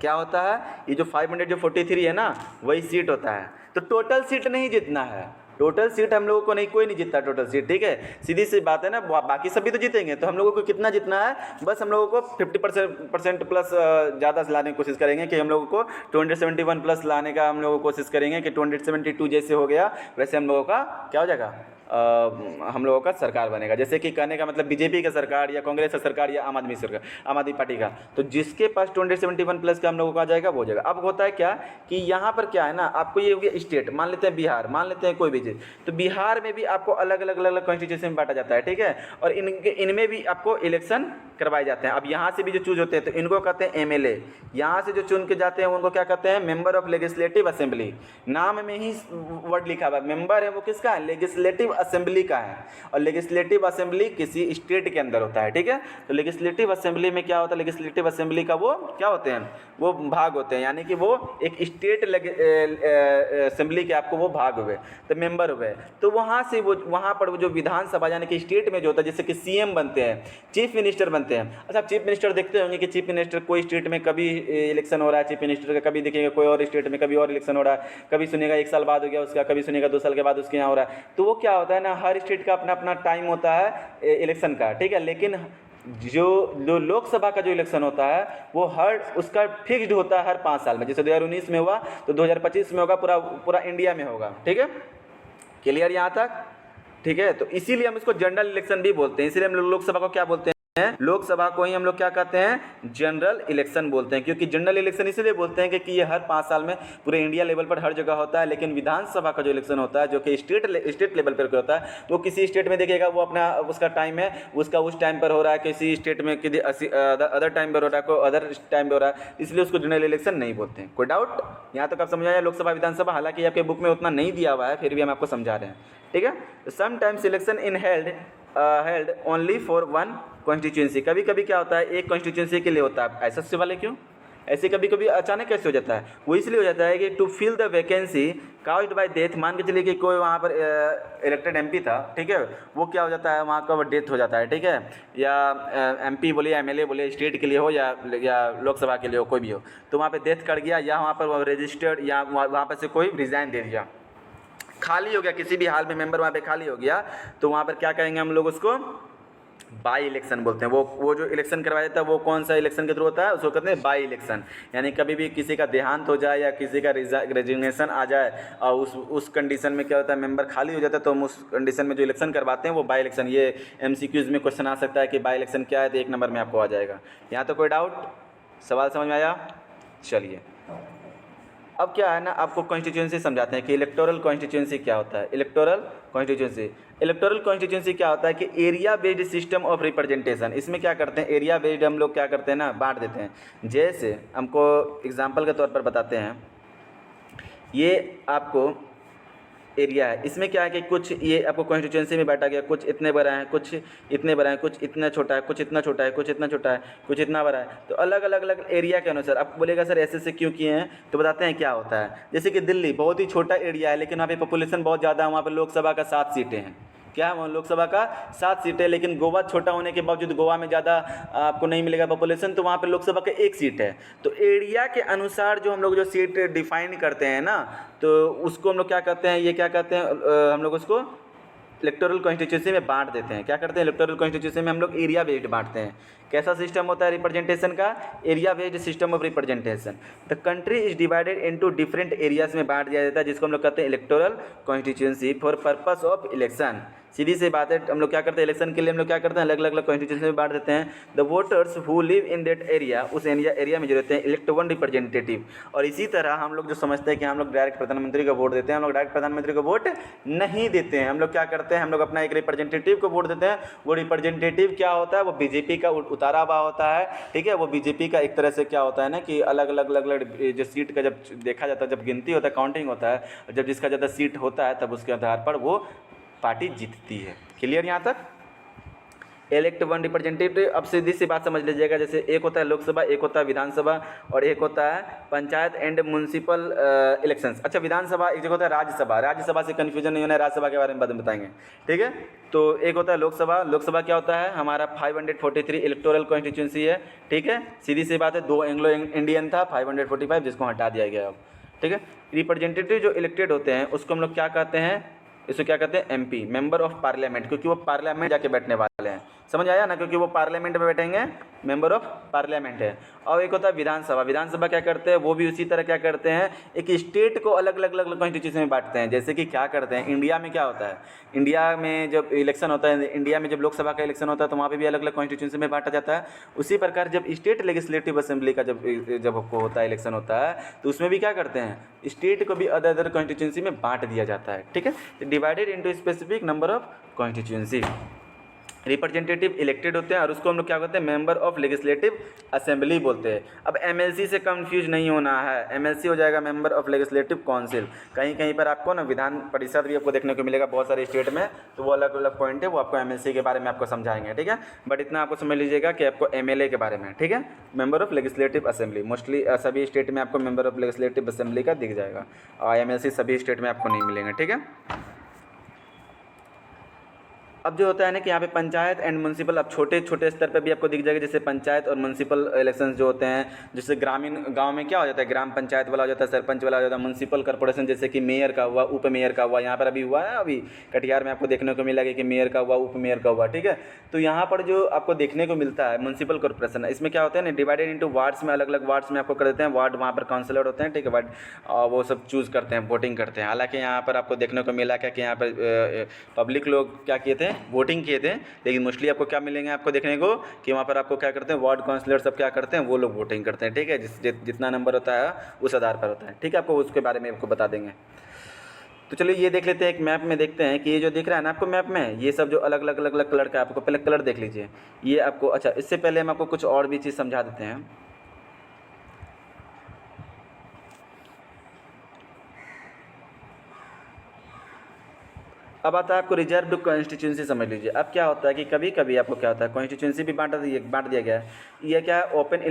क्या होता है, ये जो 543 है ना, वही सीट होता है। तो टोटल सीट नहीं जीतना है, टोटल सीट हम लोगों को नहीं, कोई नहीं जीतता टोटल सीट, ठीक है। सीधी सी बात है ना, बाकी सभी तो जीतेंगे, तो हम लोगों को कितना जीतना है, बस हम लोगों को 50% प्लस ज़्यादा से लाने की कोशिश करेंगे कि हम लोगों को 271 प्लस लाने का हम लोगों को कोशिश करेंगे कि 272 जैसे हो गया वैसे हम लोगों का क्या हो जाएगा, हम लोगों का सरकार बनेगा। जैसे कि कहने का मतलब बीजेपी का सरकार या कांग्रेस का सरकार या आम आदमी सरकार, आम आदमी पार्टी का, तो जिसके पास 271 प्लस का हम लोगों को आ जाएगा वो हो जाएगा। अब होता है क्या कि यहाँ पर क्या है ना, आपको ये हो गया स्टेट, मान लेते हैं बिहार, मान लेते हैं कोई भी चीज़, तो बिहार में भी आपको अलग अलग कॉन्स्टिट्यूशन में बांटा जाता है, ठीक है। और इनमें भी आपको इलेक्शन करवाए जाते हैं। अब यहाँ से भी जो चूज होते हैं तो इनको कहते हैं MLA, यहाँ से जो चुन के जाते हैं उनको क्या कहते हैं, मेंबर ऑफ लेजिस्लेटिव असेंबली। नाम में ही वर्ड लिखा हुआ है, मेंबर है वो किसका है, लेजिस्लेटिव असेंबली का है, और लेजिस्लेटिव असेंबली किसी स्टेट के अंदर होता है, ठीक है। तो लेजिस्लेटिव असेंबली में क्या होता है, लेजिस्लेटिव असेंबली का वो क्या होते हैं, वो भाग होते हैं, यानी कि वो एक स्टेट असेंबली के आपको वो भाग हुए, तो मेंबर हुए। तो वहाँ से वो वहाँ पर वो जो विधानसभा यानी कि स्टेट में जो होता है, जैसे कि CM बनते हैं, चीफ मिनिस्टर बनते हैं। अच्छा, चीफ मिनिस्टर देखते होंगे कि चीफ मिनिस्टर कोई स्टेट में कभी इलेक्शन हो रहा है चीफ मिनिस्टर का, कभी देखिएगा कोई और स्टेट में कभी और इलेक्शन हो रहा है, कभी सुनिएगा 1 साल बाद हो गया उसका, कभी सुनिएगा 2 साल के बाद उसके यहाँ हो रहा है। तो वो क्या होता है ना, हर स्टेट का अपना अपना टाइम होता है इलेक्शन का, ठीक है। लेकिन जो लोकसभा का जो इलेक्शन होता है वो उसका फिक्स्ड होता है हर 5 साल में। जैसे 2019 में हुआ तो 2025 में होगा, पूरा इंडिया में होगा, ठीक है। क्लियर यहाँ तक, ठीक है। तो इसीलिए हम इसको जनरल इलेक्शन भी बोलते हैं, इसीलिए हम लोकसभा को क्या बोलते हैं। हैं, लोकसभा को ही हम लोग क्या कहते हैं, जनरल इलेक्शन बोलते हैं। क्योंकि जनरल इलेक्शन इसलिए बोलते हैं कि ये हर 5 साल में पूरे इंडिया लेवल पर हर जगह होता है। लेकिन विधानसभा का जो इलेक्शन होता है, जो कि स्टेट लेवल पर होता है, वो किसी स्टेट में देखिएगा वो अपना उसका टाइम है, उसका उस टाइम पर हो रहा है, किसी स्टेट में किसी अदर टाइम पर हो रहा है, कोई अदर टाइम पर हो रहा है, इसलिए उसको जनरल इलेक्शन नहीं बोलते हैं। कोई डाउट यहाँ तक आप समझ आया लोकसभा विधानसभा? हालांकि आपके बुक में उतना नहीं दिया हुआ है, फिर भी हम आपको समझा रहे हैं, ठीक है। Sometimes election in held only for one constituency. कभी कभी क्या होता है, एक कॉन्स्टिट्यूंसी के लिए होता है। ऐसा से वाले क्यों? ऐसे कभी कभी अचानक कैसे हो जाता है? वो इसलिए हो जाता है कि to fill the vacancy caused by death. मान के चलिए कि कोई वहाँ पर इलेक्टेड एमपी था, ठीक है, वो क्या हो जाता है, वहाँ का डेथ हो जाता है, ठीक है, या एमपी बोलिए, एमएलए बोलिए, स्टेट के लिए हो या लोकसभा के लिए हो, कोई भी हो, तो वहाँ पर डेथ कर गया, या वहाँ पर रजिस्टर्ड, या वहाँ पर से कोई रिज़ाइन दे दिया, खाली हो गया, किसी भी हाल में मेंबर वहाँ पे खाली हो गया, तो वहाँ पर क्या कहेंगे हम लोग, उसको बाई इलेक्शन बोलते हैं। वो जो इलेक्शन करवाया जाता है वो कौन सा इलेक्शन के थ्रू होता है, उसको कहते हैं बाई इलेक्शन। यानी कभी भी किसी का देहांत हो जाए या किसी का रेजिग्नेशन आ जाए और उस कंडीशन में क्या होता है, मेंबर खाली हो जाता है, तो हम उस कंडीशन में जो इलेक्शन करवाते हैं वो बाई इलेक्शन। ये MCQs में क्वेश्चन आ सकता है कि बाई इलेक्शन क्या है, तो 1 नंबर में आपको आ जाएगा। यहाँ तो कोई डाउट, सवाल समझ में आया? चलिए अब क्या है ना, आपको कॉन्स्टिट्यूंसी समझाते हैं कि इलेक्टोरल कॉन्स्टिट्यूंसी क्या होता है। इलेक्टोरल कॉन्स्टिट्यूंसी क्या होता है कि area based system of representation. इसमें क्या करते हैं, एरिया बेस्ड हम लोग क्या करते हैं ना, बांट देते हैं। जैसे हमको एग्जांपल के तौर पर बताते हैं, ये आपको एरिया है, इसमें क्या है कि कुछ ये आपको कॉन्स्टिट्यूंसी में बांटा गया, कुछ इतने बड़ा है, कुछ इतने बड़ा है, कुछ इतना छोटा है, कुछ इतना छोटा है, कुछ इतना छोटा है, कुछ इतना बड़ा है। तो अलग अलग एरिया के अनुसार आप बोलेगा सर ऐसे क्यों किए हैं, तो बताते हैं क्या होता है। जैसे कि दिल्ली बहुत ही छोटा एरिया है, लेकिन वहाँ पे पॉपुलेशन बहुत ज़्यादा है, वहाँ पर लोकसभा का 7 सीटें हैं। क्या है, लोकसभा का 7 सीटें, लेकिन गोवा छोटा होने के बावजूद गोवा में ज़्यादा आपको नहीं मिलेगा पॉपुलेशन, तो वहाँ पे लोकसभा का 1 सीट है। तो एरिया के अनुसार जो हम लोग जो सीट डिफाइन करते हैं ना, तो उसको हम लोग क्या कहते हैं, ये क्या कहते हैं, हम लोग उसको इलेक्टोरल कॉन्स्टिट्यूंसी में बांट देते हैं। क्या करते हैं, इलेक्टोरल कॉन्स्टिट्यूंसी में हम लोग एरिया बेस्ड बांटते हैं। कैसा सिस्टम होता है रिप्रेजेंटेशन का, area based system of representation. The country is divided into different areas में बांट दिया जाता है, जिसको हम लोग कहते हैं electoral constituency for purpose of election. सीधी सी बात है, हम लोग क्या करते हैं, इलेक्शन के लिए हम लोग क्या करते हैं, अलग अलग कॉन्स्टिट्यूंसी में बांट देते हैं। The voters who live in that area, उस एरिया में जो रहते हैं, इलेक्ट 1 रिप्रेजेंटेटिव। और इसी तरह हम लोग जो समझते हैं कि हम लोग डायरेक्ट प्रधानमंत्री को वोट देते हैं, हम लोग डायरेक्ट प्रधानमंत्री को वोट नहीं देते हैं। हम लोग क्या करते हैं, हम लोग अपना एक रिप्रेजेंटेटिव को वोट देते हैं। वो रिप्रेजेंटेटिव क्या होता है, वो बीजेपी का उतारा हुआ होता है, ठीक है। वो बीजेपी का एक तरह से क्या होता है ना कि अलग अलग जो सीट का जब देखा जाता है, जब गिनती होता है, काउंटिंग होता है, जब जिसका ज़्यादा सीट होता है, तब उसके आधार पर वो पार्टी जीतती है। क्लियर यहाँ तक? Elect 1 representative. अब सीधी सी बात समझ लीजिएगा, जैसे एक होता है लोकसभा, एक होता है विधानसभा, और एक होता है पंचायत एंड म्यूनसिपल इलेक्शंस। अच्छा, विधानसभा एक जगह होता है राज्यसभा। राज्यसभा से कन्फ्यूजन नहीं होना है, राज्यसभा के बारे में बाद में बताएंगे, ठीक है। तो एक होता है लोकसभा। लोकसभा क्या होता है, हमारा 543 इलेक्टोरल कॉन्स्टिट्यूंसी है, ठीक है। सीधी सी बात है, 2 एंग्लो इंडियन था, 545 जिसको हटा दिया गया अब, ठीक है। रिप्रेजेंटेटिव जो इलेक्टेड होते हैं उसको हम लोग क्या कहते हैं, इसको क्या कहते हैं, MP, मेंबर ऑफ पार्लियामेंट, क्योंकि वो पार्लियामेंट जाके बैठने वाले हैं। समझ आया ना, क्योंकि वो पार्लियामेंट में बैठेंगे, मेंबर ऑफ पार्लियामेंट है। और एक होता है विधानसभा। विधानसभा क्या करते हैं, वो भी उसी तरह क्या करते हैं, एक स्टेट को अलग अलग कॉन्स्टिट्यूशन में बांटते हैं। जैसे कि क्या करते हैं, इंडिया में क्या होता है, इंडिया में जब इलेक्शन होता है, इंडिया में जब लोकसभा का इलेक्शन होता है, तो वहाँ पे भी अलग अलग कॉन्स्टिट्यूशन में बांटा जाता है। उसी प्रकार जब स्टेट लेजिस्लेटिव असेंबली का जब आपको होता है, इलेक्शन होता है, तो उसमें भी क्या करते हैं, स्टेट को भी अदर कॉन्स्टिट्यूंसी में बांट दिया जाता है, ठीक है। Divided into specific number of constituency. Representative elected होते हैं, और उसको हम लोग क्या कहते हैं, मेंबर ऑफ लेजिस्लेटिव असेंबली बोलते हैं। अब MLC से कंफ्यूज नहीं होना है, MLC हो जाएगा मेंबर ऑफ लेजिस्लेटिव काउंसिल। कहीं कहीं पर आपको ना विधान परिषद भी आपको देखने को मिलेगा बहुत सारे स्टेट में, तो वो अलग अलग पॉइंट है, वो आपको MLC के बारे में आपको समझाएंगे, ठीक है। बट इतना आपको समझ लीजिएगा कि आपको MLA के बारे में, ठीक है, member of legislative assembly. Mostly सभी स्टेट में आपको मेंबर ऑफ लेजिस्लेटिव असेंबली का दिख जाएगा, और MLC सभी स्टेट में आपको नहीं मिलेंगे, ठीक है। अब जो होता है ना कि यहाँ पे पंचायत एंड म्यूनसिपल, अब छोटे छोटे स्तर पे भी आपको दिख जाएगा, जैसे पंचायत और म्यूनसिपल इलेक्शंस जो होते हैं, जैसे ग्रामीण गांव में क्या हो जाता है, ग्राम पंचायत वाला हो जाता है, सरपंच वाला हो जाता है। म्यूनसिपल कॉर्पोरेशन जैसे कि मेयर का हुआ, उप मेयर का हुआ, यहाँ पर अभी हुआ है, अभी कटिहार में आपको देखने को मिलेगा कि मेयर का हुआ, उप मेयर का हुआ, ठीक है। तो यहाँ पर जो आपको देखने को मिलता है म्यूनसिपल कॉर्पोरेशन, इसमें क्या होता है ना, डिवाइडेड इंटू वार्ड्स में, अलग अलग वार्ड्स में आपको कर देते हैं। वार्ड वहाँ पर काउंसलर होते हैं, ठीक है, वार्ड वो सब चूज़ करते हैं, वोटिंग करते हैं। हालांकि यहाँ पर आपको देखने को मिला क्या कि यहाँ पर पब्लिक लोग क्या किए थे, वोटिंग किए थे, लेकिन मोस्टली आपको क्या मिलेंगे आपको देखने को कि वहाँ पर आपको क्या करते हैं, वार्ड काउंसलर सब क्या करते हैं, वो लोग वोटिंग करते हैं, ठीक है, जितना नंबर होता है उस आधार पर होता है, ठीक है, आपको उसके बारे में आपको बता देंगे। तो चलिए ये देख लेते हैं, एक मैप में देखते हैं कि ये जो दिख रहा है ना आपको मैप में, ये सब जो अलग अलग अलग अलग कलर का है, आपको पहले कलर देख लीजिए ये आपको। अच्छा, इससे पहले हम आपको कुछ और भी चीज़ समझा देते हैं। अब आता है आपको रिजर्व कॉन्स्टिट्यूंसी, समझ लीजिए। अब क्या होता है कि कभी कभी आपको क्या होता है, कॉन्स्टिट्यूंसी भी बांट दिया गया है। ये क्या है, ओपन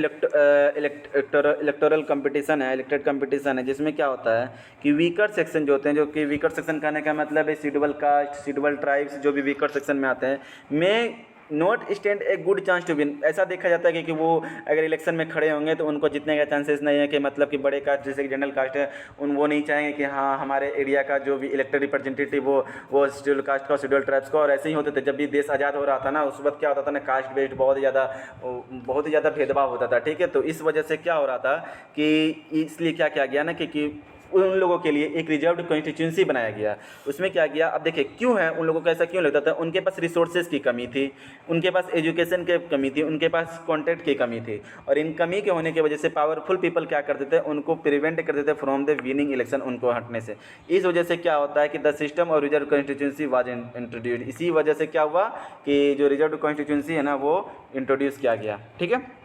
इलेक्टोरल कंपटीशन है, इलेक्टेड कंपटीशन है, जिसमें क्या होता है कि वीकर सेक्शन जो होते हैं, जो कि वीकर सेक्शन कहने का मतलब है शेड्यूल कास्ट, शेड्यूल ट्राइब्स, जो भी वीकर सेक्शन में आते हैं, may not stand a good chance to win. ऐसा देखा जाता है कि वो अगर इलेक्शन में खड़े होंगे तो उनको जीतने का चांसेस नहीं है, कि मतलब कि बड़े कास्ट जैसे कि जनरल कास्ट है वो नहीं चाहेंगे कि हाँ हमारे एरिया का जो भी इलेक्टेड रिप्रेजेंटेटिव वो शेड्यूल कास्ट का, शेड्यूल ट्राइब्स का। और ऐसे ही होते थे जब भी देश आज़ाद हो रहा था ना, उस वक्त क्या होता था ना, कास्ट बेस्ड बहुत ही ज़्यादा भेदभाव होता था, ठीक है। तो इस वजह से क्या हो रहा था कि इसलिए क्या किया गया ना कि उन लोगों के लिए एक रिजर्व्ड कॉन्स्टिट्यूंसी बनाया गया। उसमें क्या किया, अब देखिए क्यों है उन लोगों को ऐसा क्यों लगता था, उनके पास रिसोर्सेज की कमी थी, उनके पास एजुकेशन की कमी थी, उनके पास कॉन्टैक्ट की कमी थी, और इन कमी के होने की वजह से पावरफुल पीपल क्या करते थे, उनको प्रिवेंट करते थे फ्रॉम द विनिंग इलेक्शन, उनको हटने से। इस वजह से क्या होता है कि the system of reserve constituency was introduce. इसी वजह से क्या हुआ कि जो रिजर्व कॉन्स्टिट्यूंसी है ना वो इंट्रोड्यूस किया गया, ठीक है।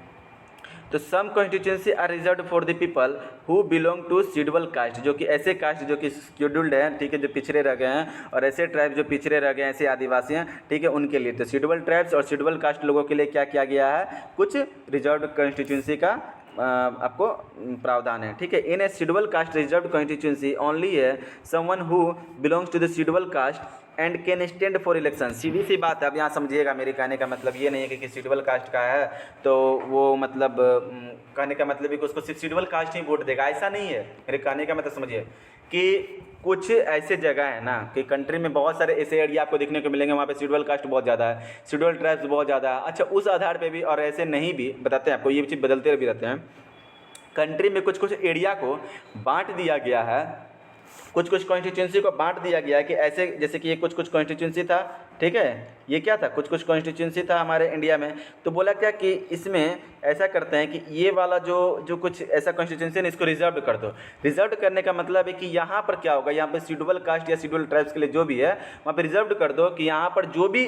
तो some constituency are reserve for the people who belong to schedule caste, जो कि ऐसे कास्ट जो कि शेड्यूल्ड हैं, ठीक है, जो पिछड़े रह गए हैं, और ऐसे ट्राइब जो पिछड़े रह गए हैं, ऐसे आदिवासी हैं, ठीक है, उनके लिए। तो शेड्यूल ट्राइब्स और शेड्यूल कास्ट लोगों के लिए क्या किया गया है, कुछ रिजर्व कॉन्स्टिट्यूंसी का आपको प्रावधान है, ठीक है। In a schedule caste reserve constituency only है someone who belongs to the schedule caste and can stand for election. सीधी सी बात है। अब यहाँ समझिएगा, मेरे कहने का मतलब ये नहीं है कि शेड्यूल कास्ट का है तो वो मतलब कहने का मतलब है कि उसको सिर्फ शेड्यूल कास्ट ही वोट देगा, ऐसा नहीं है। मेरे कहने का मतलब समझिए कि कुछ ऐसे जगह है ना कि कंट्री में बहुत सारे ऐसे एरिया आपको देखने को मिलेंगे, वहाँ पे शेड्यूल कास्ट बहुत ज़्यादा है, शेड्यूल ट्राइब्स बहुत ज़्यादा है। अच्छा, उस आधार पे भी और ऐसे नहीं भी बताते हैं आपको, ये चीज़ बदलते भी रहते हैं। कंट्री में कुछ कुछ एरिया को बांट दिया गया है, कुछ कुछ कॉन्स्टिट्यूंसी को बांट दिया गया है कि ऐसे, जैसे कि ये कुछ कुछ कॉन्स्टिट्यूंसी था, ठीक है, ये क्या था, कुछ कुछ कॉन्स्टिट्यूंसी था हमारे इंडिया में। तो बोला क्या कि इसमें ऐसा करते हैं कि ये वाला जो कुछ ऐसा कॉन्स्टिट्यूंसी है इसको रिजर्व कर दो। रिजर्व करने का मतलब है कि यहाँ पर क्या होगा, यहाँ पर शेड्यूल कास्ट या शेड्यूल ट्राइब्स के लिए जो भी है वहाँ पर रिजर्व कर दो कि यहाँ पर जो भी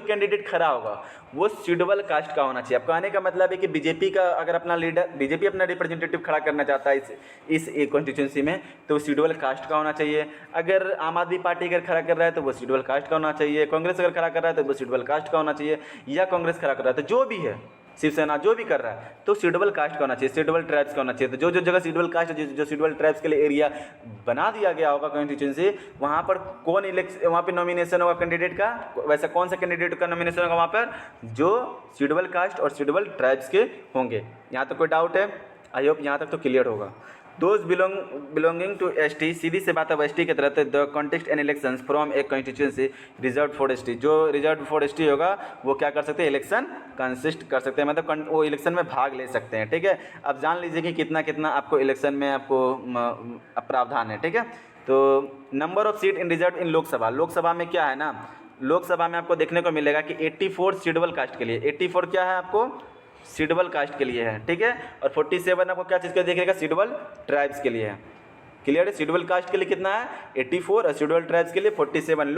कैंडिडेट खड़ा होगा वो शेड्यूल कास्ट का होना चाहिए। अब कहने का मतलब है कि बीजेपी का अगर अपना लीडर, बीजेपी अपना रिप्रेजेंटेटिव खड़ा करना चाहता है इस कॉन्स्टिट्यूंसी में, तो शेड्यूल कास्ट का होना चाहिए। अगर आम आदमी पार्टी अगर खड़ा कर रहा है तो वो शेड्यूल कास्ट का होना चाहिए, कांग्रेस अगर खड़ा कर रहा है तो वो शेड्यूल कास्ट का होना चाहिए, या कांग्रेस खड़ा कर रहा है तो जो भी है, शिवसेना जो भी कर रहा है तो शेड्यूल कास्ट का होना चाहिए, शेड्यूल ट्राइब्स का होना चाहिए। तो जो जगह शेड्यूल कास्ट, जो शेड्यूल ट्राइब्स के लिए एरिया बना दिया गया होगा कॉन्स्टिट्यूंसी, वहाँ पर कौन इलेक्शन, वहाँ पे नॉमिनेशन होगा कैंडिडेट का, वैसा कौन सा कैंडिडेट का नॉमिनेशन होगा वहाँ पर, जो शेड्यूल कास्ट और शेड्यूल ट्राइब्स के होंगे। यहाँ तक कोई डाउट है? आई होप यहाँ तक तो क्लियर होगा। दोज बिलोंगिंग टू एसटी, सीधी से बात अब एसटी की तरफ, the contest and elections from A constituency reserve for ST, जो रिजर्व फॉर एसटी होगा वो क्या कर सकते हैं, इलेक्शन कंसिस्ट कर सकते हैं, मतलब वो इलेक्शन में भाग ले सकते हैं, ठीक है। अब जान लीजिए कि कितना कितना आपको इलेक्शन में आपको प्रावधान है, ठीक है। तो number of seat in reserve in Lok Sabha में क्या है ना, लोकसभा में आपको देखने को मिलेगा कि 84 शेड्यूल कास्ट के लिए, 84 क्या है आपको, शेड्यूल कास्ट के लिए है, ठीक है। और 47 आपको क्या चीज़ का देखिएगा, शेड्यूल ट्राइब्स के लिए है। क्लियर है? शेड्यूल कास्ट के लिए कितना है 84 और शेड्यूल ट्राइब्स के लिए 47।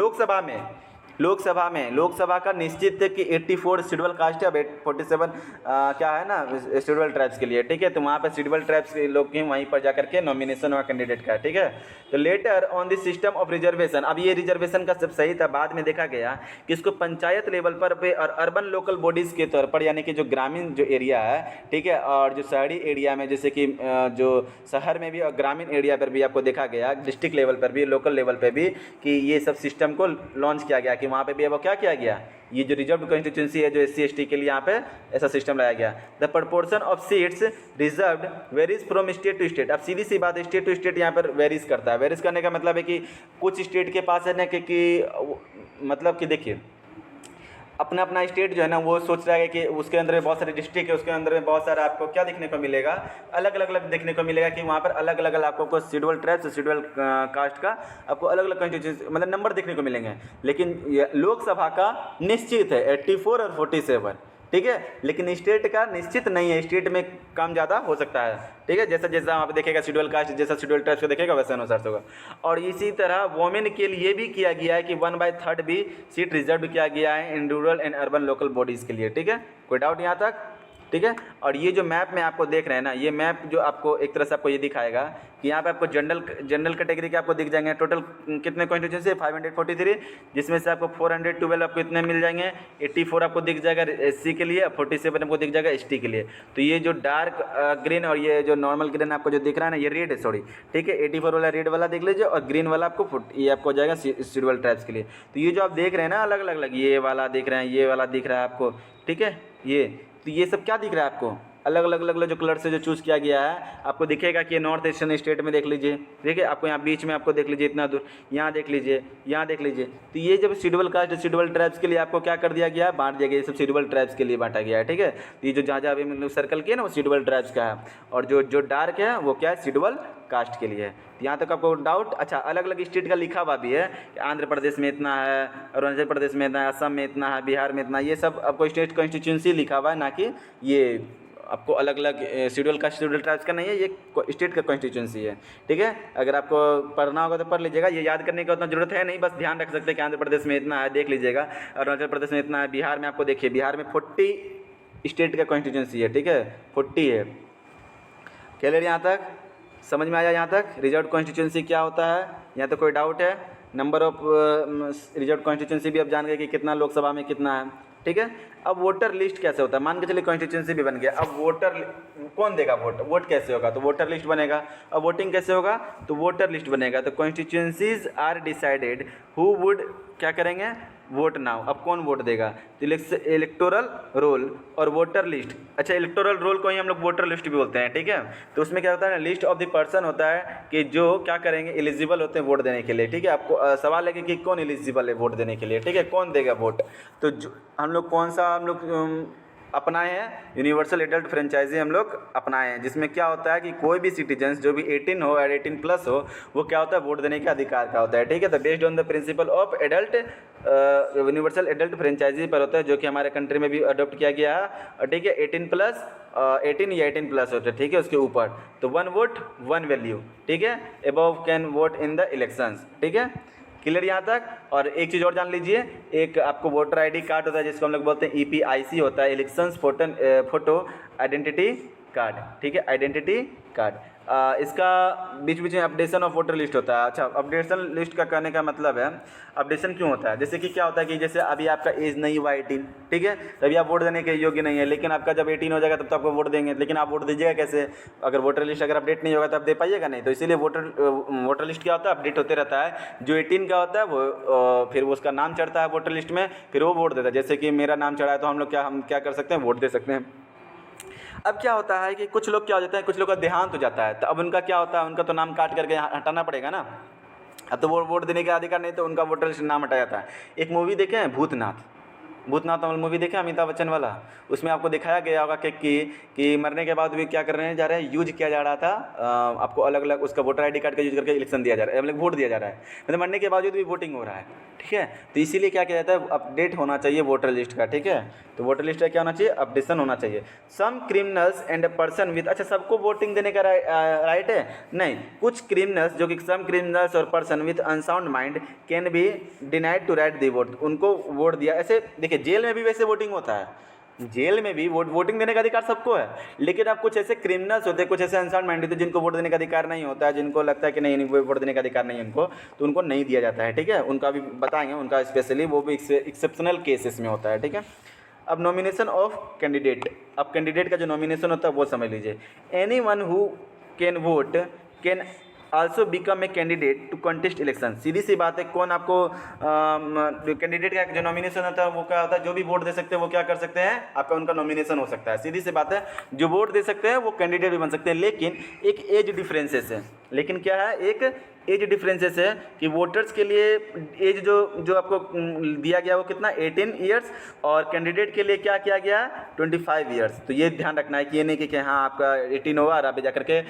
लोकसभा का निश्चित है कि 84 शेड्यूल कास्ट है, 47 क्या है ना शेड्यूल ट्राइब्स के लिए, ठीक है। तो वहाँ पर शेड्यूल ट्राइब्स के लोग ही वहीं पर जाकर के नॉमिनेशन हुआ कैंडिडेट का, ठीक है। तो later on the system of reservation, अब ये रिजर्वेशन का सब सही था, बाद में देखा गया कि इसको पंचायत लेवल पर पे और अर्बन लोकल बॉडीज़ के तौर पर, यानी कि जो ग्रामीण जो एरिया है, ठीक है, और जो शहरी एरिया में, जैसे कि जो शहर में भी और ग्रामीण एरिया पर भी आपको देखा गया, डिस्ट्रिक्ट लेवल पर भी, लोकल लेवल पर भी, कि ये सब सिस्टम को लॉन्च किया गया कि वहाँ पे भी अब क्या किया गया, ये जो रिजर्व कॉन्स्टिट्यूंसी है जो SC ST के लिए यहाँ पे ऐसा सिस्टम लाया गया। The proportion of seats reserved varies from state to state. अब सीधी सी बात है, स्टेट टू स्टेट यहाँ पर वेरीज करता है। वेरीज करने का मतलब है कि कुछ स्टेट के पास है ना कि मतलब कि देखिए अपना अपना स्टेट जो है ना वो सोच रहा है कि उसके अंदर में बहुत सारे डिस्ट्रिक्ट है, उसके अंदर में बहुत सारा आपको क्या देखने को मिलेगा, अलग अलग देखने को मिलेगा कि वहाँ पर अलग अलग आपको शेड्यूल ट्राइब्स शेड्यूल कास्ट का आपको अलग अलग कॉन्स्टिट्यूंसी मतलब नंबर देखने को मिलेंगे। लेकिन लोकसभा का निश्चित है 84 और 47, ठीक है, लेकिन स्टेट का निश्चित नहीं है, स्टेट में कम ज़्यादा हो सकता है, ठीक है, जैसा जैसा वहाँ पे देखेगा शेड्यूल कास्ट जैसा शेड्यूल ट्राइब्स को देखेगा वैसे अनुसार से होगा। और इसी तरह वोमेन के लिए भी किया गया है कि 1/3 भी सीट रिजर्व किया गया है in rural and urban local bodies के लिए, ठीक है, कोई डाउट यहाँ तक, ठीक है। और ये जो मैप में आपको देख रहे हैं ना, ये मैप जो आपको एक तरह से आपको ये दिखाएगा कि यहाँ पे आपको जनरल कैटेगरी के आपको दिख जाएंगे टोटल कितने कॉन्स्टिट्यूंसी 543, जिसमें से आपको 412 आपको इतने मिल जाएंगे, 84 आपको दिख जाएगा SC के लिए, 47 आपको दिख जाएगा ST के लिए। तो ये जो डार्क ग्रीन और ये जो नॉर्मल ग्रीन आपको जो दिख रहा है ना, ये रेड है, सॉरी, ठीक है, 84 वाला रेड वाला देख लीजिए और ग्रीन वाला आपको ये आपको हो जाएगा शेड्यूल ट्राइब्स के लिए। तो ये जो आप देख रहे हैं ना अलग अलग ये वाला दिख रहे हैं, ये वाला दिख रहा है आपको, ठीक है, तो ये सब क्या दिख रहा है आपको अलग अलग जो कलर से जो चूज़ किया गया है आपको दिखेगा कि ये नॉर्थ ईस्टर्न स्टेट में देख लीजिए, ठीक है, आपको यहाँ बीच में आपको देख लीजिए इतना दूर, यहाँ देख लीजिए, यहाँ देख लीजिए। तो ये जब शेड्यूल कास्ट शेड्यूल ट्राइब्स के लिए आपको क्या कर दिया गया, बांट दिया गया, ये सब शेड्यूल ट्राइब्स के लिए बांटा गया है, ठीक है। तो ये जो जहाँ अभी मतलब सर्कल किया ना वो शेड्यूल ट्राइब्स का है, और जो डार्क है वो क्या है शेड्यूल कास्ट के लिए है। तो यहाँ तक आपको डाउट, अच्छा अलग अलग स्टेट का लिखा हुआ भी है कि आंध्र प्रदेश में इतना है, अरुणाचल प्रदेश में इतना है, असम में इतना है, बिहार में इतना, ये सब आपको स्टेट कॉन्स्टिट्यूंसी लिखा हुआ है, ना कि ये आपको अलग अलग शेड्यूल कास्ट शेड्यूल ट्राइब्स का नहीं है, ये स्टेट का कॉन्स्टिट्यूंसी है, ठीक है। अगर आपको पढ़ना होगा तो पढ़ लीजिएगा, ये याद करने की उतना जरूरत है नहीं, बस ध्यान रख सकते हैं कि आंध्र प्रदेश में इतना है, देख लीजिएगा, अरुणाचल प्रदेश में इतना है, बिहार में आपको देखिए बिहार में 40 स्टेट का कॉन्स्टिट्यूंसी है, ठीक है, 40 है। क्लियर यहाँ तक समझ में आया? यहाँ तक रिजर्व कॉन्स्टिट्यूंसी क्या होता है, यहाँ तो कोई डाउट है? नंबर ऑफ रिजर्व कॉन्स्टिट्यूंसी भी आप जान गए कि कितना लोकसभा में कितना है, ठीक है। अब वोटर लिस्ट कैसे होता है, मान के चलिए कॉन्स्टिट्यूंसी भी बन गया, अब वोटर कौन देगा वोट कैसे होगा, तो वोटर लिस्ट बनेगा। अब वोटिंग कैसे होगा, तो वोटर लिस्ट बनेगा। तो constituencies are decided who would क्या करेंगे, वोट नाउ। अब कौन वोट देगा, तो इलेक्टोरल रोल और वोटर लिस्ट। अच्छा, इलेक्टोरल रोल को ही हम लोग वोटर लिस्ट भी बोलते हैं, ठीक है। तो उसमें क्या होता है ना, लिस्ट ऑफ द पर्सन होता है कि जो क्या करेंगे, एलिजिबल होते हैं वोट देने के लिए, ठीक है। आपको सवाल है कि कौन एलिजिबल है वोट देने के लिए, ठीक है, कौन देगा वोट। तो हम लोग कौन सा हम लोग अपनाए हैं, यूनिवर्सल एडल्ट फ्रेंचाइजी हम लोग अपनाए हैं, जिसमें क्या होता है कि कोई भी सिटीजन्स जो भी 18 हो और 18+ हो, वो क्या होता है, वोट देने के अधिकार का होता है, ठीक है। तो based on the principle of adult universal adult franchise पर होता है, जो कि हमारे कंट्री में भी अडॉप्ट किया गया है, ठीक है। 18 या 18+ होता है, ठीक है, उसके ऊपर। तो 1 वोट 1 वैल्यू, ठीक है, above can vote in the elections, ठीक है। क्लियर यहाँ तक? और एक चीज़ और जान लीजिए, एक आपको वोटर ID कार्ड होता है जिसको हम लोग बोलते हैं EPIC होता है, इलेक्शंस फोटो आइडेंटिटी कार्ड, ठीक है, आइडेंटिटी कार्ड। इसका बीच बीच में अपडेशन ऑफ वोटर लिस्ट होता है। अच्छा, अपडेशन लिस्ट का कहने का मतलब है, अपडेशन क्यों होता है, जैसे कि क्या होता है कि जैसे अभी आपका एज नहीं हुआ 18, ठीक है, तभी आप वोट देने के योग्य नहीं है, लेकिन आपका जब 18 हो जाएगा तब तो आपको वोट देंगे, लेकिन आप वोट दीजिएगा कैसे, अगर वोटर लिस्ट अगर अपडेट नहीं होगा तो आप दे पाइएगा नहीं। तो इसीलिए वोटर लिस्ट क्या होता है, अपडेट होते रहता है। जो 18 का होता है वो फिर उसका नाम चढ़ता है वोटर लिस्ट में, फिर वो वोट देता है। जैसे कि मेरा नाम चढ़ा है तो हम क्या कर सकते हैं, वोट दे सकते हैं। अब क्या होता है कि कुछ लोग क्या हो जाता है, कुछ लोग का देहांत हो जाता है, तो अब उनका क्या होता है, उनका तो नाम काट करके हटाना पड़ेगा ना। अब तो वो वोट देने का अधिकार नहीं, तो उनका वोटर लिस्ट नाम हटाया जाता है। एक मूवी देखे हैं भूतनाथ वाला मूवी देखे, अमिताभ बच्चन वाला, उसमें आपको दिखाया गया होगा कि मरने के बाद भी क्या करने जा रहे हैं, यूज किया जा रहा था, आपको अलग अलग उसका वोटर ID कार्ड का यूज करके इलेक्शन दिया जा रहा है, मतलब वोट दिया जा रहा है, मतलब मरने के बावजूद भी वोटिंग हो रहा है, ठीक है। तो इसीलिए क्या किया जाता है, अपडेट होना चाहिए वोटर लिस्ट का, ठीक है। तो वोटर लिस्ट का क्या होना चाहिए, अपडेशन होना चाहिए। Some criminals and a person with, अच्छा सबको वोटिंग देने का राइट है नहीं, कुछ क्रिमिनल्स जो कि सम क्रिमिनल्स और person with unsound mind can be denied to right the vote, उनको वोट दिया। ऐसे देखिए जेल में भी वैसे वोटिंग होता है, जेल में भी वोटिंग देने का अधिकार सबको है, लेकिन अब कुछ ऐसे क्रिमिनल्स होते हैं, कुछ ऐसे अनसाउंड माइंड होते हैं जिनको वोट देने का अधिकार नहीं होता है, जिनको लगता है कि नहीं वोट देने का अधिकार नहीं है उनको, तो उनको नहीं दिया जाता है, ठीक है। उनका भी बताएंगे, उनका स्पेशली वो भी एक्सेप्शनल केसेस में होता है, ठीक है। अब नॉमिनेशन ऑफ कैंडिडेट, अब कैंडिडेट का जो नॉमिनेशन होता है वो समझ लीजिए। Anyone who can vote can also become a candidate to contest election. सीधी सी बात है, कौन आपको कैंडिडेट का जो नॉमिनेशन होता है वो क्या होता है, जो भी वोट दे सकते हैं वो क्या कर सकते हैं, आपका उनका नॉमिनेशन हो सकता है। सीधी सी बात है, जो वोट दे सकते हैं वो कैंडिडेट भी बन सकते हैं, लेकिन एक एज डिफरेंसेस है। लेकिन क्या है, एक एज डिफरेंसेस है कि वोटर्स के लिए एज जो जो आपको दिया गया वो कितना 18 ईयर्स, और कैंडिडेट के लिए क्या किया गया 25 ईयर्स। तो ये ध्यान रखना है कि ये नहीं कि हाँ आपका 18 होगा और आप जा करके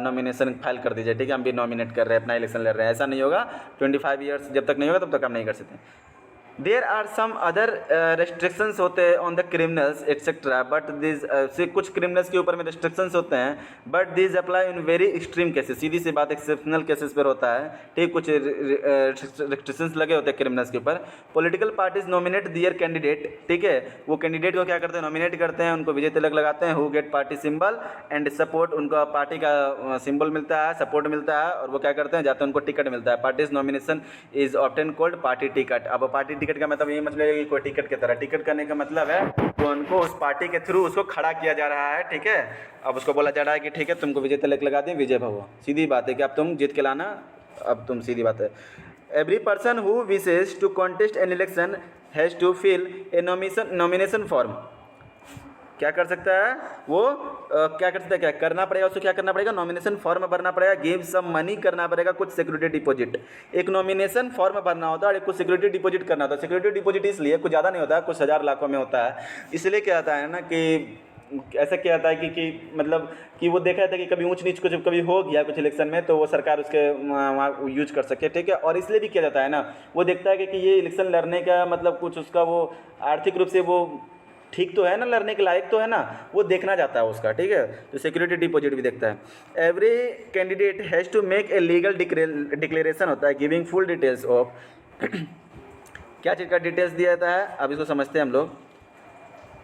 नॉमिनेशन फाइल कर दीजिए, ठीक है, हम भी नॉमिनेट कर रहे हैं, अपना इलेक्शन लड़ रहे हैं, ऐसा नहीं होगा। 25 ईयर्स जब तक नहीं होगा तब तक हम नहीं कर सकते। There are some other restrictions होते हैं on the criminals etcetera, but this से कुछ क्रिमिनल्स के ऊपर में रेस्ट्रिक्शंस होते हैं, but this apply in very extreme cases. सीधी सी बात एक्सेप्शनल केसेस पर होता है, ठीक, कुछ रेस्ट्रिक्शंस लगे होते हैं क्रिमिनल्स के ऊपर। पॉलिटिकल पार्टीज नॉमिनेट दियर कैंडिडेट, ठीक है, वो कैंडिडेट को क्या करते हैं नॉमिनेट करते हैं, उनको विजय तिलक लगाते हैं, who get party symbol and support, उनको पार्टी का सिंबल मिलता है, सपोर्ट मिलता है, और वो क्या करते हैं जाते हैं उनको टिकट मिलता है। Parties nomination is often called party ticket. अब पार्टी टिकट का मतलब ये मतलब है कि कोई टिकट की तरह, टिकट करने का मतलब है तो उनको उस पार्टी के थ्रू उसको खड़ा किया जा रहा है, ठीक है। अब उसको बोला जा रहा है कि ठीक है तुमको विजय तिलक लगा दें, विजय भव। सीधी बात है कि अब तुम जीत के लाना, अब तुम, सीधी बात है। Every person who wishes to contest an election has to fill a nomination form. क्या कर सकता है वो, क्या कर सकता है, क्या करना पड़ेगा उसको, क्या करना पड़ेगा नॉमिनेशन फॉर्म भरना पड़ेगा, गिव सम मनी करना पड़ेगा, कुछ सिक्योरिटी डिपॉजिट। एक नॉमिनेशन फॉर्म भरना होता है और एक कुछ सिक्योरिटी डिपॉजिट करना होता है। सिक्योरिटी डिपॉजिट इसलिए कुछ ज़्यादा नहीं होता है, कुछ हज़ार लाखों में होता है। इसलिए क्या होता है ना कि ऐसा क्या होता है कि मतलब कि वो देखा जाता है कि कभी ऊंच नीच कुछ कभी हो गया कुछ इलेक्शन में तो वो सरकार उसके वहाँ यूज कर सके, ठीक है। और इसलिए भी किया जाता है ना, वो देखता है कि ये इलेक्शन लड़ने का मतलब कुछ उसका वो आर्थिक रूप से वो ठीक तो है ना, लड़ने के लायक तो है ना, वो देखना जाता है उसका, ठीक है। तो सिक्योरिटी डिपॉजिट भी देखता है। Every candidate has to make a legal declaration होता है, गिविंग फुल डिटेल्स ऑफ क्या चीज़ का डिटेल्स दिया जाता है, अब इसको समझते हैं हम लोग।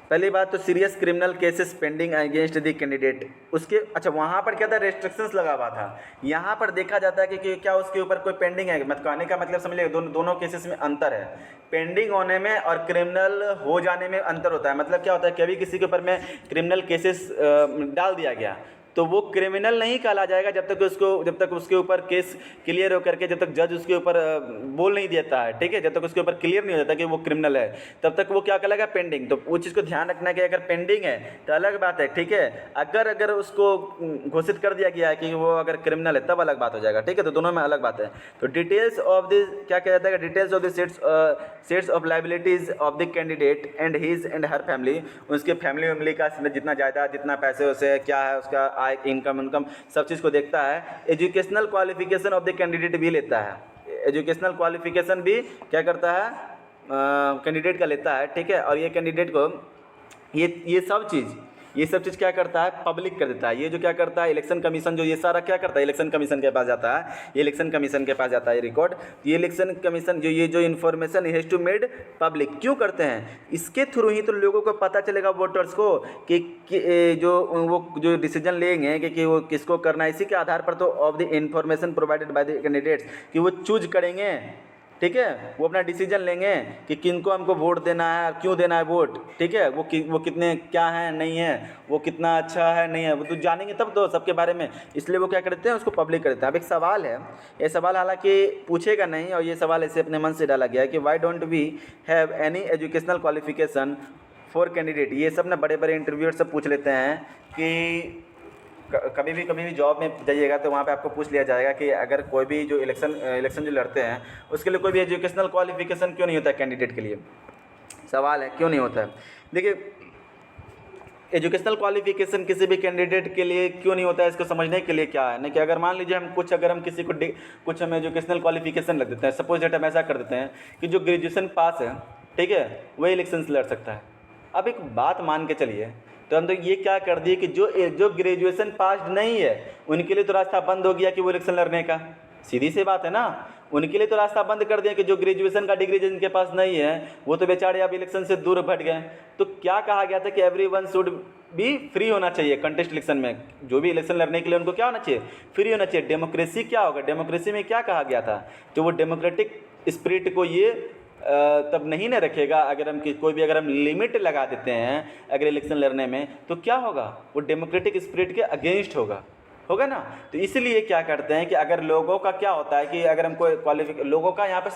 पहली बात तो serious criminal cases pending against the candidate, उसके अच्छा वहाँ पर क्या था रेस्ट्रिक्शंस लगा हुआ था, यहाँ पर देखा जाता है कि क्या उसके ऊपर कोई पेंडिंग है। मत कहने का मतलब समझ लीजिए दोनों केसेस में अंतर है, पेंडिंग होने में और क्रिमिनल हो जाने में अंतर होता है। मतलब क्या होता है कभी किसी के ऊपर में क्रिमिनल केसेस डाल दिया गया तो वो क्रिमिनल नहीं कहला जाएगा जब तक उसके ऊपर केस क्लियर हो करके, जब तक जज उसके ऊपर बोल नहीं देता है, ठीक है, जब तक उसके ऊपर क्लियर नहीं हो जाता कि वो क्रिमिनल है तब तक वो क्या कहलाएगा पेंडिंग। तो वो चीज़ को ध्यान रखना है कि अगर पेंडिंग है तो अलग बात है, ठीक है। अगर उसको घोषित कर दिया गया है कि वो अगर क्रिमिनल है तब अलग बात हो जाएगा, ठीक है। तो दोनों में अलग बात है। तो डिटेल्स ऑफ दिस क्या कहा जाता है, details of the sets of liabilities of the candidate and his and her family, उसके फैमिली का जितना जायदाद जितना पैसे उसे क्या है उसका आय इनकम सब चीज़ को देखता है। Educational qualification of the candidate भी लेता है, एजुकेशनल क्वालिफिकेशन भी क्या करता है कैंडिडेट का लेता है, ठीक है। और ये कैंडिडेट को ये सब चीज़ क्या करता है पब्लिक कर देता है। ये जो क्या करता है इलेक्शन कमीशन जो ये सारा क्या करता है इलेक्शन कमीशन के पास जाता है, ये इलेक्शन कमीशन के पास जाता है रिकॉर्ड। ये इलेक्शन कमीशन जो information has to made public क्यों करते हैं, इसके थ्रू ही तो लोगों को पता चलेगा वोटर्स को कि जो डिसीजन लेंगे कि वो किसको करना है, इसी के आधार पर तो of the information provided by the candidates कि वो चूज करेंगे, ठीक है। वो अपना डिसीजन लेंगे कि किनको हमको वोट देना है, क्यों देना है वोट, ठीक है। वो कितने क्या है नहीं है, वो कितना अच्छा है नहीं है, वो तो जानेंगे तब तो सबके बारे में, इसलिए वो क्या करते हैं उसको पब्लिक करते हैं। अब एक सवाल है, ये सवाल हालांकि पूछेगा नहीं और ये सवाल ऐसे अपने मन से डाला गया है कि why don't we have any educational qualification for candidate. ये सब ना बड़े बड़े इंटरव्यूअर सब पूछ लेते हैं कि कभी भी जॉब में जाइएगा तो वहाँ पे आपको पूछ लिया जाएगा कि अगर कोई भी जो इलेक्शन जो लड़ते हैं उसके लिए कोई भी एजुकेशनल क्वालिफिकेशन क्यों नहीं होता है कैंडिडेट के लिए, सवाल है क्यों नहीं होता है। देखिए एजुकेशनल क्वालिफिकेशन किसी भी कैंडिडेट के लिए क्यों नहीं होता है, इसको समझने के लिए क्या है ना कि अगर मान लीजिए हम किसी को कुछ हम एजुकेशनल क्वालिफिकेशन लग देते हैं, सपोज डेट हम ऐसा कर देते हैं कि जो ग्रेजुएशन पास है, ठीक है, वही इलेक्शन लड़ सकता है। अब एक बात मान के चलिए तो हम तो ये क्या कर दिए कि जो ग्रेजुएशन पास नहीं है उनके लिए तो रास्ता बंद हो गया कि वो इलेक्शन लड़ने का, सीधी सी बात है ना, उनके लिए तो रास्ता बंद कर दिया कि जो ग्रेजुएशन का डिग्री जिनके पास नहीं है वो तो बेचारे अब इलेक्शन से दूर भट गए। तो क्या कहा गया था कि एवरीवन शुड भी फ्री होना चाहिए कंटेस्ट इलेक्शन में, जो भी इलेक्शन लड़ने के लिए उनको क्या होना चाहिए फ्री होना चाहिए। डेमोक्रेसी क्या होगा, डेमोक्रेसी में क्या कहा गया था, जो वो डेमोक्रेटिक स्पिरिट को ये तब नहीं ना रखेगा अगर हम लिमिट लगा देते हैं अगर इलेक्शन लड़ने में तो क्या होगा, वो डेमोक्रेटिक स्पिरिट के अगेंस्ट होगा ना। तो इसलिए क्या करते हैं कि अगर लोगों का क्या होता है कि अगर हमको लोगों का यहाँ पर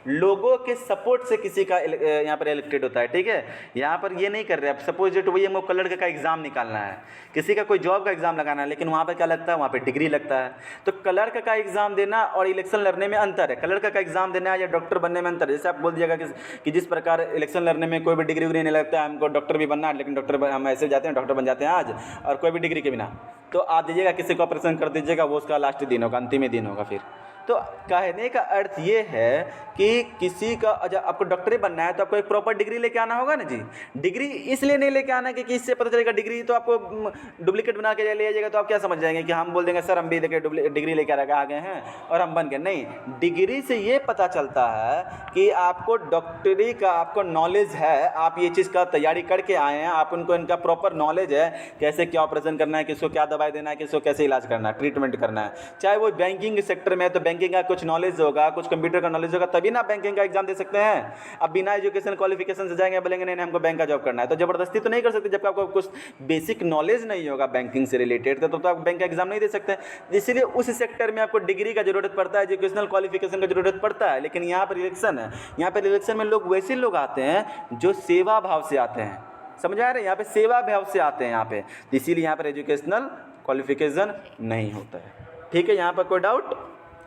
लोगों के सपोर्ट से किसी का यहाँ पर इलेक्टेड होता है, ठीक है। यहाँ पर ये नहीं कर रहे, अब सपोज डेट वही हमको कलर का एग्ज़ाम निकालना है, किसी का कोई जॉब का एग्ज़ाम लगाना है, लेकिन वहाँ पर क्या लगता है, वहाँ पर डिग्री लगता है। तो क्लर्क का एग्ज़ाम देना और इलेक्शन लड़ने में अंतर है, क्लर्क का एग्ज़ाम देना या डॉक्टर बनने में अंतर है। जैसे आप बोल दिएगा कि जिस प्रकार इलेक्शन लड़ने में कोई भी डिग्री उग्री नहीं लगता है, हमको डॉक्टर भी बनना है, लेकिन डॉक्टर हम ऐसे जाते हैं, डॉक्टर बन जाते हैं आज, और कोई भी डिग्री के बिना। तो आप दीजिएगा किसी को ऑपरेशन कर दीजिएगा, वो उसका लास्ट दिन होगा, अंतिम ही दिन होगा फिर। तो कहने का अर्थ ये है कि किसी का अच्छा आपको डॉक्टरी बनना है तो आपको एक प्रॉपर डिग्री लेके आना होगा ना जी। डिग्री इसलिए नहीं लेके आना कि इससे पता चलेगा, डिग्री तो आपको डुप्लीकेट बना के ले जाएगा तो आप क्या समझ जाएंगे कि हम बोल देंगे सर हम भी देखिए डिग्री लेके आ गए हैं और हम बन गए। नहीं, डिग्री से ये पता चलता है कि आपको डॉक्टरी का आपको नॉलेज है, आप ये चीज़ का तैयारी करके आए हैं, आप उनको इनका प्रॉपर नॉलेज है, कैसे क्या ऑपरेशन करना है, किसको क्या दवाई देना है, किसको कैसे इलाज करना है, ट्रीटमेंट करना है। चाहे वो बैंकिंग सेक्टर में है तो बैंकिंग का कुछ नॉलेज होगा, कुछ कंप्यूटर का नॉलेज होगा, तभी ना बैंकिंग का एग्जाम दे सकते हैं। अब बिना एजुकेशन क्वालिफिकेशन से जाएंगे, बोलेंगे नहीं हमको बैंक का जॉब करना है, तो जबरदस्ती तो नहीं कर सकते। जबकि आपको कुछ बेसिक नॉलेज नहीं होगा बैंकिंग से रिलेटेड तो आप बैंक का एग्जाम नहीं दे सकते। इसीलिए उस सेक्टर में आपको डिग्री का जरूरत पड़ता है, एजुकेशनल क्वालिफिकेशन का जरूरत पड़ता है। लेकिन यहाँ पर इलेक्शन है, यहाँ पर इलेक्शन में लोग वैसे लोग आते हैं जो सेवा भाव से आते हैं, समझ आ रहे हैं, यहाँ पे सेवा भाव से आते हैं यहाँ पे, तो इसीलिए यहाँ पर एजुकेशनल क्वालिफिकेशन नहीं होता है। ठीक है, यहाँ पर कोई डाउट?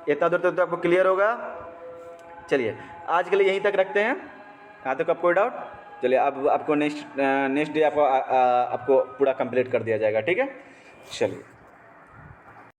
इतना दूर तक तो आपको क्लियर होगा। चलिए आज के लिए यहीं तक रखते हैं, यहाँ तक आपको डाउट? चलिए अब आपको नेक्स्ट डे आपको पूरा कंप्लीट कर दिया जाएगा, ठीक है। चलिए।